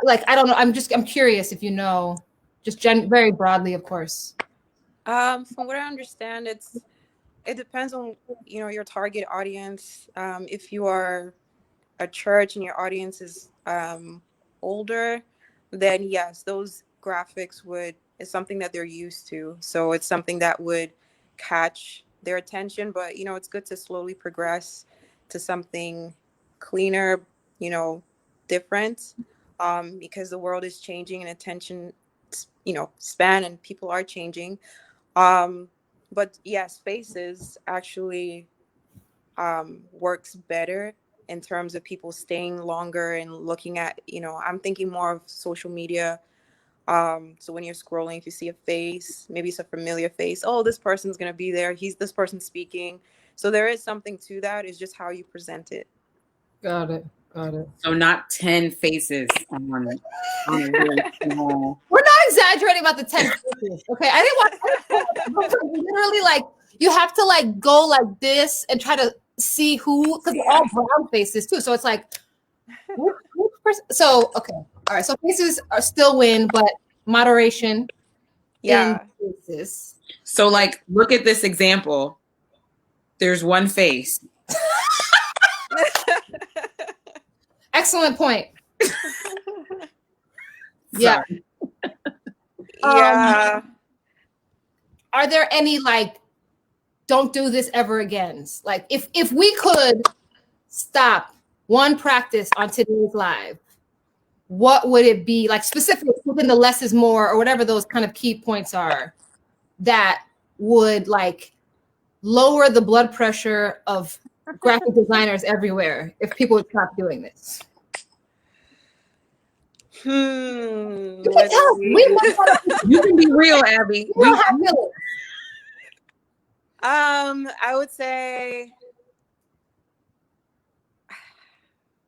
Like, I don't know. I'm curious if you know, just very broadly, of course. From what I understand, it depends on, you know, your target audience. If you are a church and your audience is older, then yes, those graphics is something that they're used to. So it's something that would catch their attention. But you know, it's good to slowly progress to something cleaner, you know, different, because the world is changing and attention, you know, span and people are changing. But yes, faces actually works better in terms of people staying longer and looking at, you know, I'm thinking more of social media. So when you're scrolling, if you see a face, maybe it's a familiar face, oh, this person's going to be there. This person speaking. So there is something to that. It's just how you present it. Got it. So not 10 faces on a really small. We're not exaggerating about the 10 faces, okay? I didn't want literally like you have to like go like this and try to see who, because they're all brown faces too. So it's like, which person? So okay, all right. So faces are still win, but moderation in faces. So like, look at this example. There's one face. Excellent point. Yeah. Yeah. Are there any like, don't do this ever again? Like if we could stop one practice on today's live, what would it be? Like specifically within the less is more or whatever those kind of key points are that would like lower the blood pressure of graphic designers everywhere if people would stop doing this? You can tell us. You can be real, Abby. We don't have feelings. I would say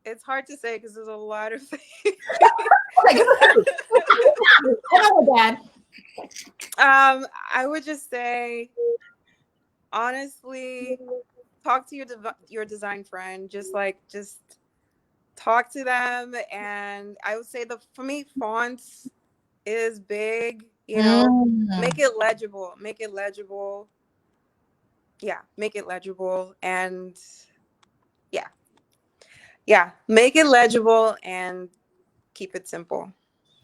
It's hard to say because there's a lot of things. Dad. I would just say, honestly, talk to your design friend. Just talk to them, and I would say for me, fonts is big. You know, make it legible. Make it legible. Yeah, make it legible, and make it legible and keep it simple.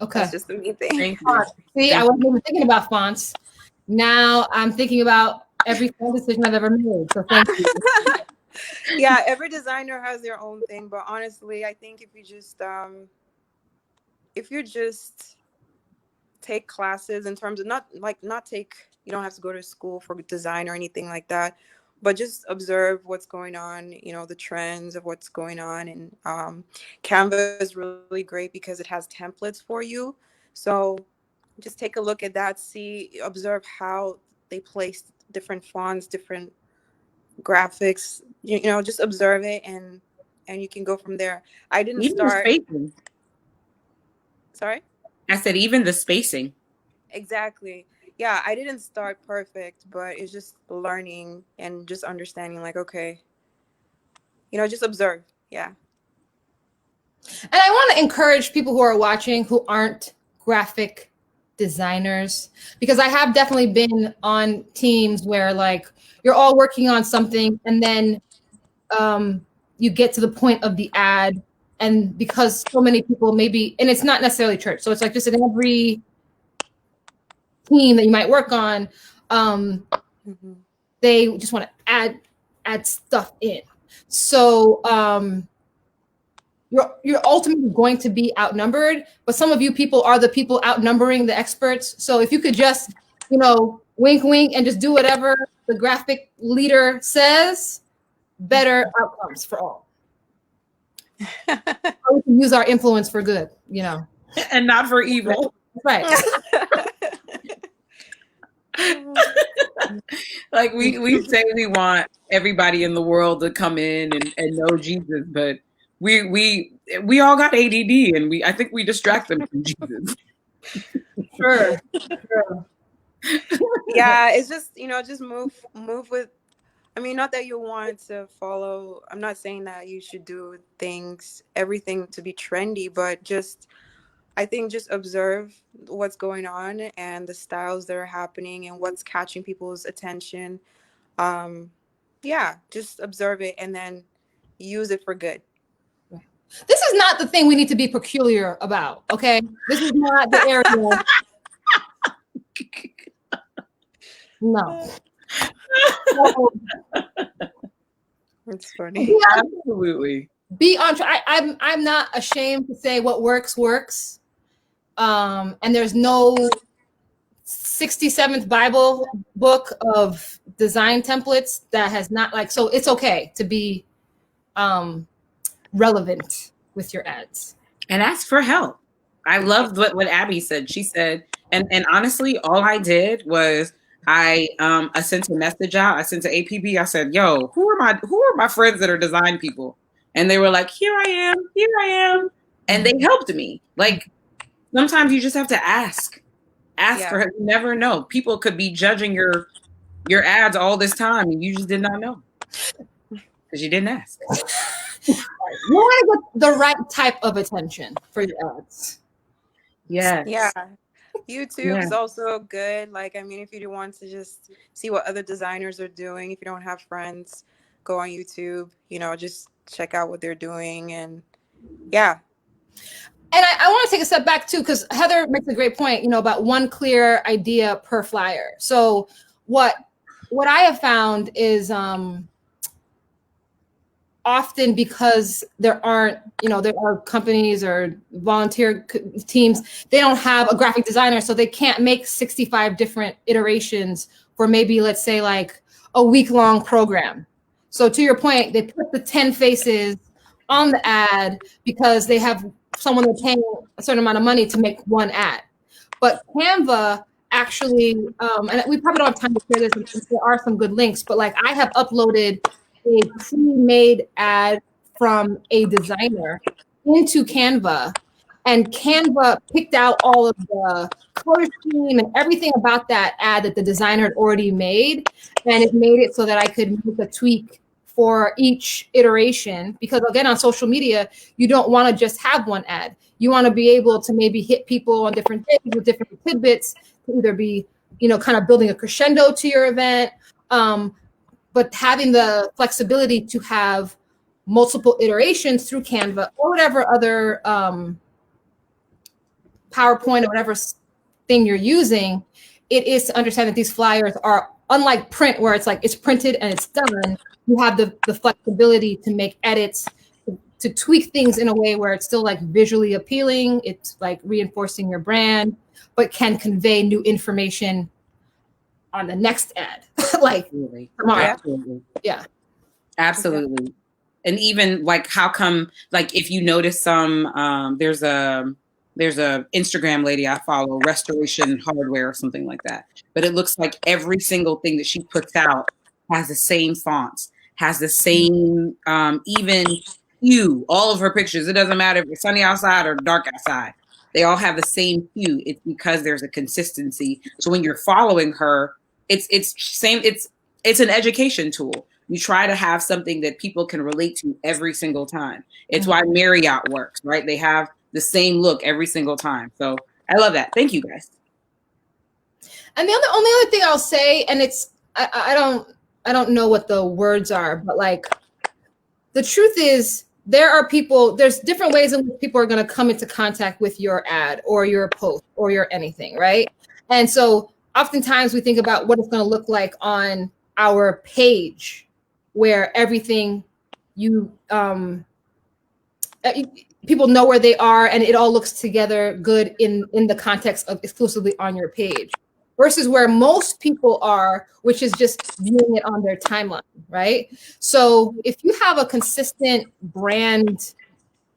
Okay. That's just the main thing. Thank you. See, I wasn't even thinking about fonts. Now I'm thinking about every font decision I've ever made. So thank you. Yeah, every designer has their own thing, but honestly, I think if you just take classes in terms of you don't have to go to school for design or anything like that, but just observe what's going on, the trends of what's going on. And Canva is really great because it has templates for you. So just take a look at that, observe how they place different fonts, different graphics, just observe it, and you can go from there. I didn't Even start. the spacing. Sorry? I said even the spacing. Exactly. Yeah, I didn't start perfect, but it's just learning and just understanding, like, okay, just observe. Yeah. And I want to encourage people who are watching who aren't graphic designers, because I have definitely been on teams where like you're all working on something and then you get to the point of the ad, and because so many people maybe, and it's not necessarily church, so it's like just in every team that you might work on, they just want to add stuff in. So you're ultimately going to be outnumbered, but some of you people are the people outnumbering the experts. So if you could just, wink, wink, and just do whatever the graphic leader says, better outcomes for all. So we can use our influence for good, and not for evil. Right. Like we say we want everybody in the world to come in and know Jesus, but we all got ADD, and I think we distract them from Jesus. Sure. Yeah, it's just just move with. I mean, not that you want to follow. I'm not saying that you should do everything to be trendy, but I think just observe what's going on and the styles that are happening and what's catching people's attention. Just observe it and then use it for good. This is not the thing we need to be peculiar about, okay? This is not the area. No. It's funny. Absolutely. Be on track. I'm not ashamed to say what works. And there's no 67th Bible book of design templates that has not so it's okay to be relevant with your ads. And ask for help. I loved what Abby said. She said, and honestly, all I did was I sent a message out. I sent to APB. I said, yo, who are my friends that are design people? And they were like, here I am. And they helped me. Like, sometimes you just have to ask for help. You never know. People could be judging your ads all this time and you just did not know because you didn't ask. You want to get the right type of attention for your ads. Yes. Yeah. YouTube is also good. Like, I mean, if you do want to just see what other designers are doing, if you don't have friends, go on YouTube, just check out what they're doing. And yeah. And I want to take a step back too, because Heather makes a great point, about one clear idea per flyer. So what I have found is often because there aren't, there are companies or volunteer teams, they don't have a graphic designer, so they can't make 65 different iterations for maybe, let's say, like a week-long program. So to your point, they put the 10 faces on the ad because they have someone they're paying a certain amount of money to make one ad. But Canva actually, and we probably don't have time to share this, there are some good links, but like I have uploaded a pre-made ad from a designer into Canva, and Canva picked out all of the color scheme and everything about that ad that the designer had already made, and it made it so that I could make a tweak for each iteration. Because again, on social media, you don't want to just have one ad. You want to be able to maybe hit people on different days with different tidbits to either be, kind of building a crescendo to your event, but having the flexibility to have multiple iterations through Canva or whatever other PowerPoint or whatever thing you're using. It is to understand that these flyers are unlike print, where it's like it's printed and it's done. You have the flexibility to make edits, to tweak things in a way where it's still like visually appealing. It's like reinforcing your brand, but can convey new information on the next ad. Like tomorrow. Absolutely. Yeah. Absolutely. And even like, how come, like, if you notice some, there's a Instagram lady I follow, Restoration Hardware or something like that. But it looks like every single thing that she puts out has the same fonts, has the same even hue. All of her pictures, it doesn't matter if it's sunny outside or dark outside. They all have the same hue. It's because there's a consistency. So when you're following her, it's an education tool. You try to have something that people can relate to every single time. It's why Marriott works, right? They have the same look every single time. So I love that. Thank you, guys. And the only other thing I'll say, and it's I don't know what the words are, but like the truth is there's different ways in which people are going to come into contact with your ad or your post or your anything, right? And so oftentimes we think about what it's going to look like on our page, where everything people know where they are and it all looks together good in the context of exclusively on your page, versus where most people are, which is just viewing it on their timeline, right? So if you have a consistent brand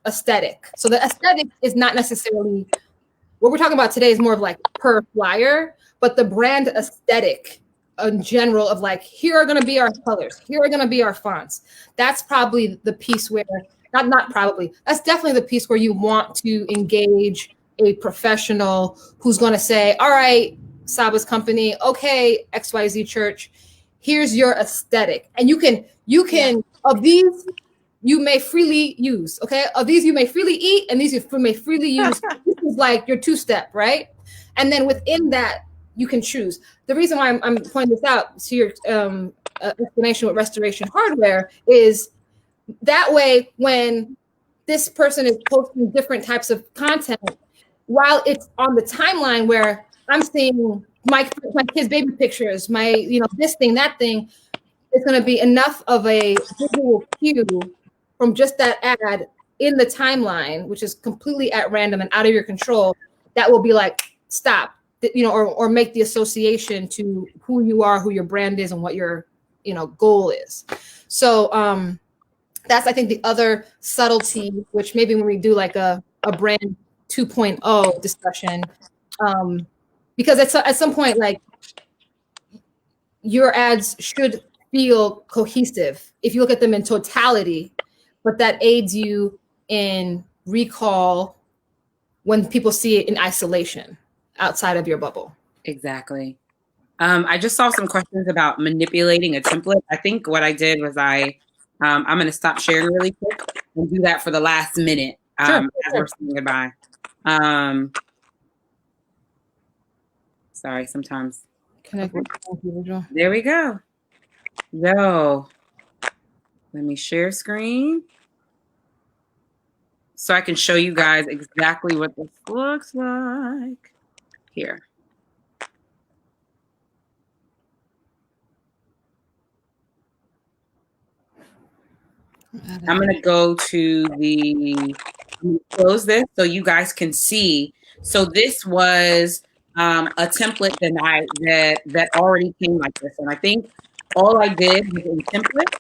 aesthetic, so the aesthetic is not necessarily what we're talking about today, is more of like per flyer, but the brand aesthetic in general of like, here are going to be our colors, here are going to be our fonts. That's probably the piece where, not probably, that's definitely the piece where you want to engage a professional who's going to say, all right, Saba's company, okay, XYZ church, here's your aesthetic. And you can of these, you may freely use, okay? Of these, you may freely eat, and these you may freely use. This is like your two-step, right? And then within that, you can choose. The reason why I'm pointing this out to your explanation with Restoration Hardware is that way, when this person is posting different types of content, while it's on the timeline where I'm seeing my kids' baby pictures, my, this thing, that thing, it's going to be enough of a visual cue from just that ad in the timeline, which is completely at random and out of your control, that will be like, stop, or make the association to who you are, who your brand is, and what your, goal is. So that's, I think, the other subtlety, which maybe when we do like a brand 2.0 discussion, because at some point, like, your ads should feel cohesive if you look at them in totality, but that aids you in recall when people see it in isolation outside of your bubble. Exactly. I just saw some questions about manipulating a template. I think what I did was I'm going to stop sharing really quick and do that for the last minute as we're saying goodbye. Sorry, sometimes. There we go. Yo, let me share screen so I can show you guys exactly what this looks like. Here. I'm going to go to close this so you guys can see. So this was a template that already came like this. And I think all I did was in template.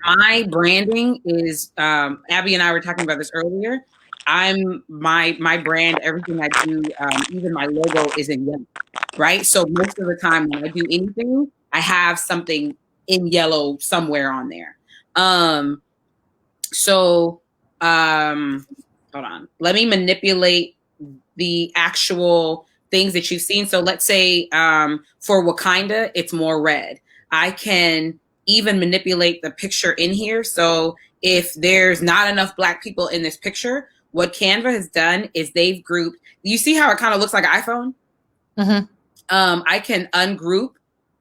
My branding is, Abby and I were talking about this earlier. My brand, everything I do, even my logo is in yellow, right? So most of the time when I do anything, I have something in yellow somewhere on there. So, hold on. Let me manipulate the actual things that you've seen. So let's say for Wakinda, it's more red. I can even manipulate the picture in here. So if there's not enough Black people in this picture, what Canva has done is they've grouped. You see how it kind of looks like an iPhone? Mm-hmm. I can ungroup,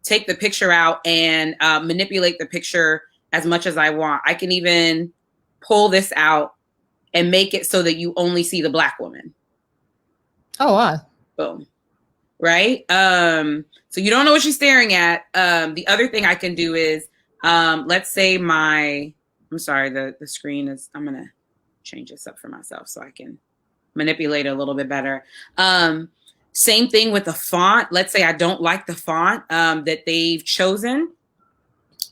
take the picture out, and manipulate the picture as much as I want. I can even pull this out and make it so that you only see the Black woman. Oh, wow. Boom. Right? So you don't know what she's staring at. The other thing I can do is, let's say I'm sorry, the screen is, I'm going to change this up for myself so I can manipulate it a little bit better. Same thing with the font. Let's say I don't like the font that they've chosen.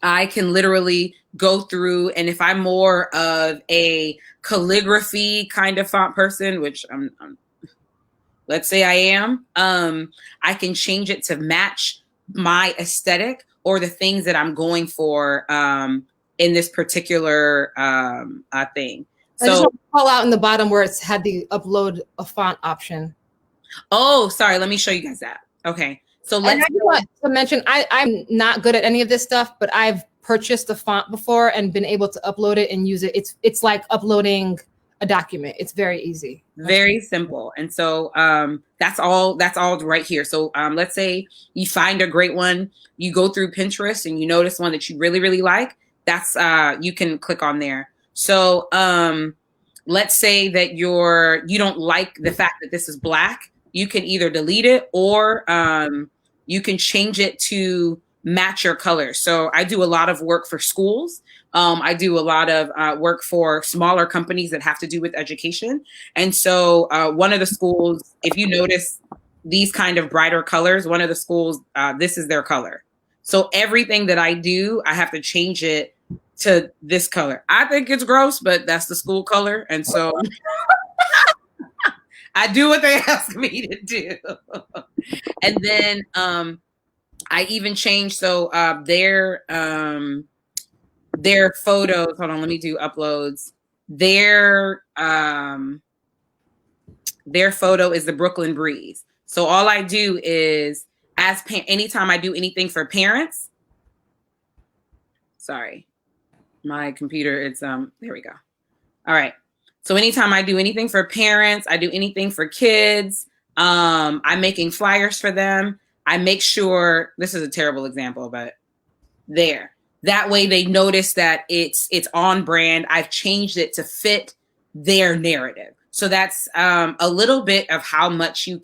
I can literally go through, and if I'm more of a calligraphy kind of font person, which let's say I am, I can change it to match my aesthetic or the things that I'm going for in this particular thing. I just want to call out in the bottom where it's had the upload a font option. Oh, sorry. Let me show you guys that. Okay. So I want to mention, I'm not good at any of this stuff, but I've purchased the font before and been able to upload it and use it. It's like uploading a document. It's very easy. Very simple. And so that's all right here. So let's say you find a great one, you go through Pinterest and you notice one that you really, really like. That's you can click on there. So let's say that you don't like the fact that this is Black. You can either delete it or you can change it to match your colors. So I do a lot of work for schools. I do a lot of work for smaller companies that have to do with education. And so one of the schools, if you notice these kind of brighter colors, one of the schools, this is their color. So everything that I do, I have to change it to this color. I think it's gross, but that's the school color. And so I do what they ask me to do. And then I even changed, so their photos, hold on, let me do uploads. Their photo is the Brooklyn Breeze. So all I do is, anytime I do anything for parents, sorry, my computer, it's, there we go. All right. So anytime I do anything for parents, I do anything for kids, I'm making flyers for them. I make sure, this is a terrible example, but there. That way they notice that it's on brand. I've changed it to fit their narrative. So that's a little bit of how much you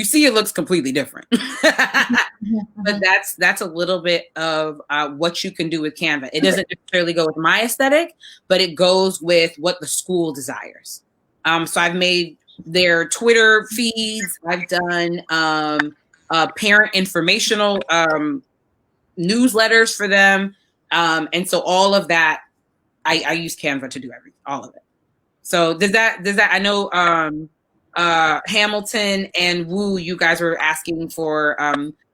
see it looks completely different. But that's a little bit of what you can do with Canva. It doesn't necessarily go with my aesthetic, but it goes with what the school desires. So I've made their Twitter feeds. I've done parent informational newsletters for them. And so all of that, I use Canva to do all of it. So does that, I know Hamilton and Wu, you guys were asking for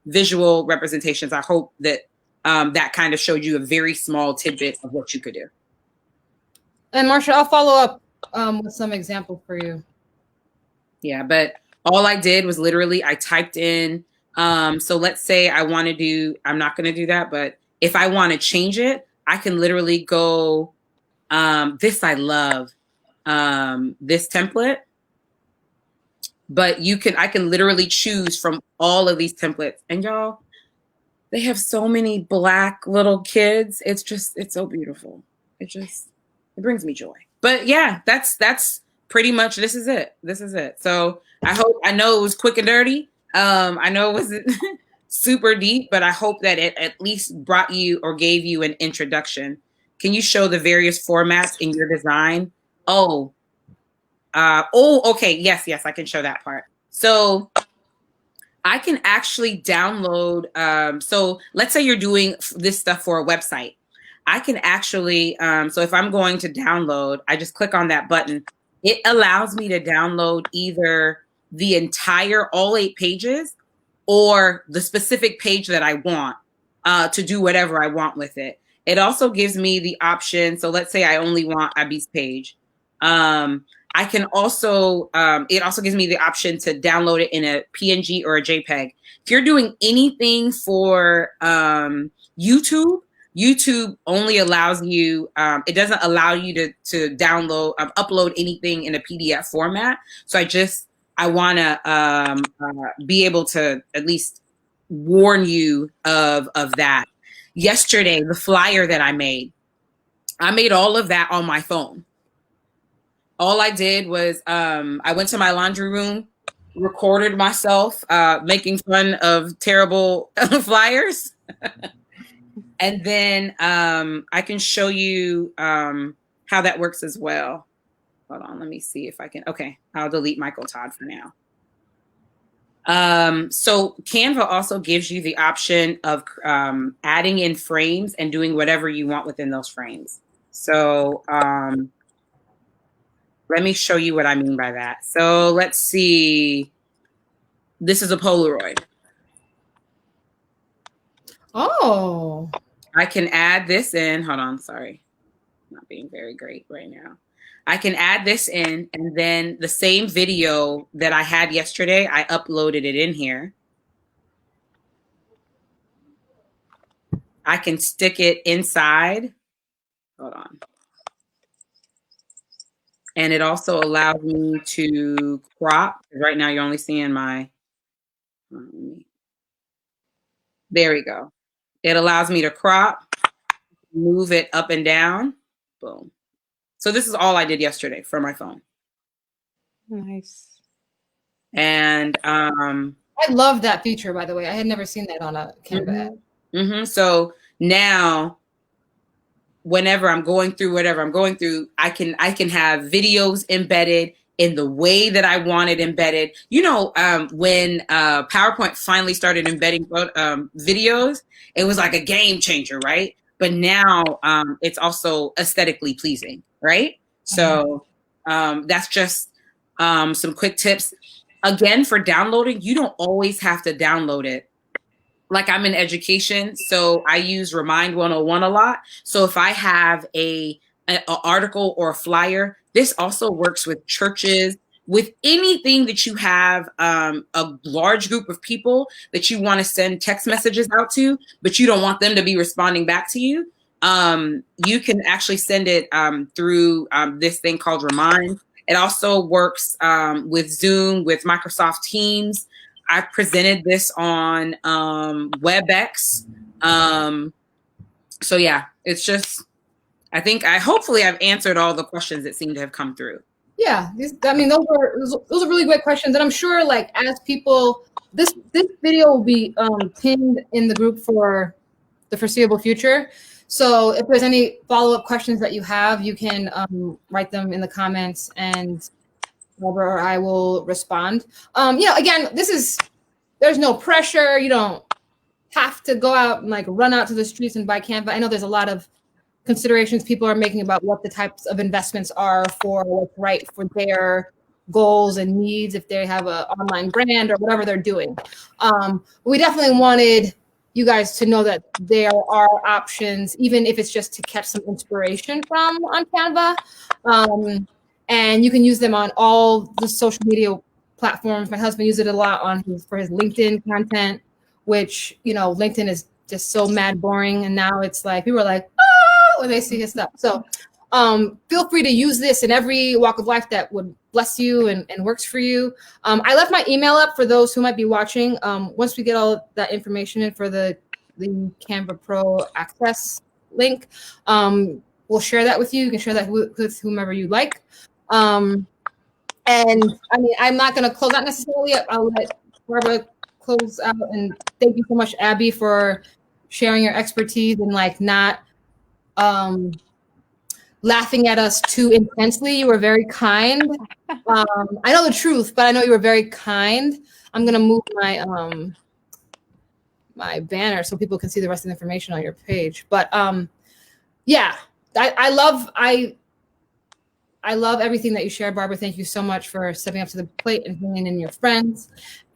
visual representations. I hope that that kind of showed you a very small tidbit of what you could do. And Marsha, I'll follow up with some example for you. Yeah, but all I did was literally, I typed in, so let's say I want to do, I'm not going to do that, but if I want to change it, I can literally go, this I love, this template, but I can literally choose from all of these templates. And y'all, they have so many Black little kids. It's so beautiful. It brings me joy. But yeah, that's pretty much, this is it. So I know it was quick and dirty. I know it wasn't super deep, but I hope that it at least brought you or gave you an introduction. Can you show the various formats in your design? Okay. Yes, I can show that part. So I can actually download, so let's say you're doing this stuff for a website. I can actually, so if I'm going to download, I just click on that button. It allows me to download either the entire, all 8 pages, or the specific page that I want to do whatever I want with it. It also gives me the option. So let's say I only want Abby's page. I can also, it also gives me the option to download it in a PNG or a JPEG. If you're doing anything for YouTube, YouTube only allows you, it doesn't allow you to download, upload anything in a PDF format. So I want to be able to at least warn you of that. Yesterday, the flyer that I made all of that on my phone. All I did was I went to my laundry room, recorded myself making fun of terrible flyers. And then I can show you how that works as well. Hold on, let me see if I can. Okay, I'll delete Michael Todd for now. So Canva also gives you the option of adding in frames and doing whatever you want within those frames. So let me show you what I mean by that. So let's see. This is a Polaroid. Oh. I can add this in. Hold on, sorry. Not being very great right now. I can add this in, and then the same video that I had yesterday, I uploaded it in here. I can stick it inside. Hold on. And it also allows me to crop. Right now, you're only seeing my, there we go. It allows me to crop, move it up and down. Boom. So this is all I did yesterday from my phone. Nice. And I love that feature, by the way. I had never seen that on a Canva ad. So now, whenever I'm going through whatever I'm going through, I can have videos embedded in the way that I want it embedded. You know, when PowerPoint finally started embedding videos, it was like a game changer, right? But now it's also aesthetically pleasing, right? So that's just some quick tips. Again, for downloading, you don't always have to download it. Like, I'm in education, so I use Remind 101 a lot. So if I have an article or a flyer, this also works with churches, with anything that you have a large group of people that you want to send text messages out to, but you don't want them to be responding back to you. You can actually send it through this thing called Remind. It also works with Zoom, with Microsoft Teams. I presented this on WebEx. So yeah, it's just, hopefully I've answered all the questions that seem to have come through. Yeah, those are really great questions, and I'm sure, like, as people, this video will be pinned in the group for the foreseeable future. So if there's any follow-up questions that you have, you can write them in the comments, and Barbara or I will respond. Again, there's no pressure. You don't have to go out and like run out to the streets and buy Canva. I know there's a lot of considerations people are making about what the types of investments are for what's right for their goals and needs, if they have an online brand or whatever they're doing. We definitely wanted you guys to know that there are options, even if it's just to catch some inspiration from on Canva. And you can use them on all the social media platforms. My husband uses it a lot for his LinkedIn content, which, LinkedIn is just so mad boring. And now it's like, people are like, when they see his stuff. So feel free to use this in every walk of life that would bless you and works for you. I left my email up for those who might be watching. Once we get all that information in for the Canva Pro Access link, we'll share that with you. You can share that with whomever you like. And I mean, I'm not going to close out necessarily. I'll let Barbara close out. And thank you so much, Abby, for sharing your expertise and like not laughing at us too intensely. You were very kind. I know the truth, but I know you were very kind. I'm going to move my my banner so people can see the rest of the information on your page. But yeah, I love everything that you shared, Barbara. Thank you so much for stepping up to the plate and bringing in your friends.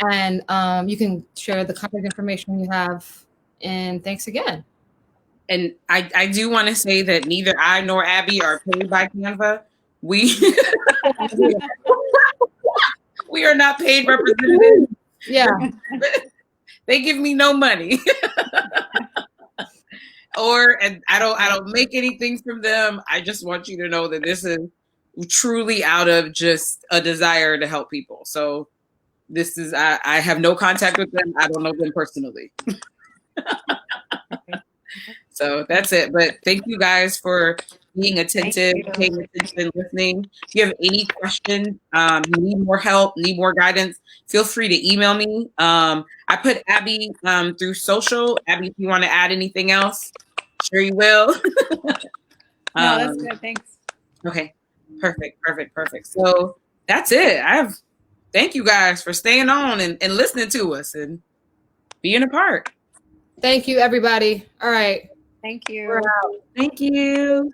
And you can share the contact information you have. And thanks again. and I do want to say that neither I nor Abby are paid by Canva. We we are not paid representatives. Yeah. They give me no money. And I don't make anything from them. I just want you to know that this is truly out of just a desire to help people. So this is I have no contact with them. I don't know them personally. So that's it. But thank you guys for being attentive, paying attention, listening. If you have any questions, you need more help, need more guidance, feel free to email me. I put Abby through social. Abby, if you want to add anything else, sure you will. No, that's good. Thanks. Okay. Perfect. So that's it. Thank you guys for staying on and listening to us and being a part. Thank you, everybody. All right. Thank you. We're out. Thank you.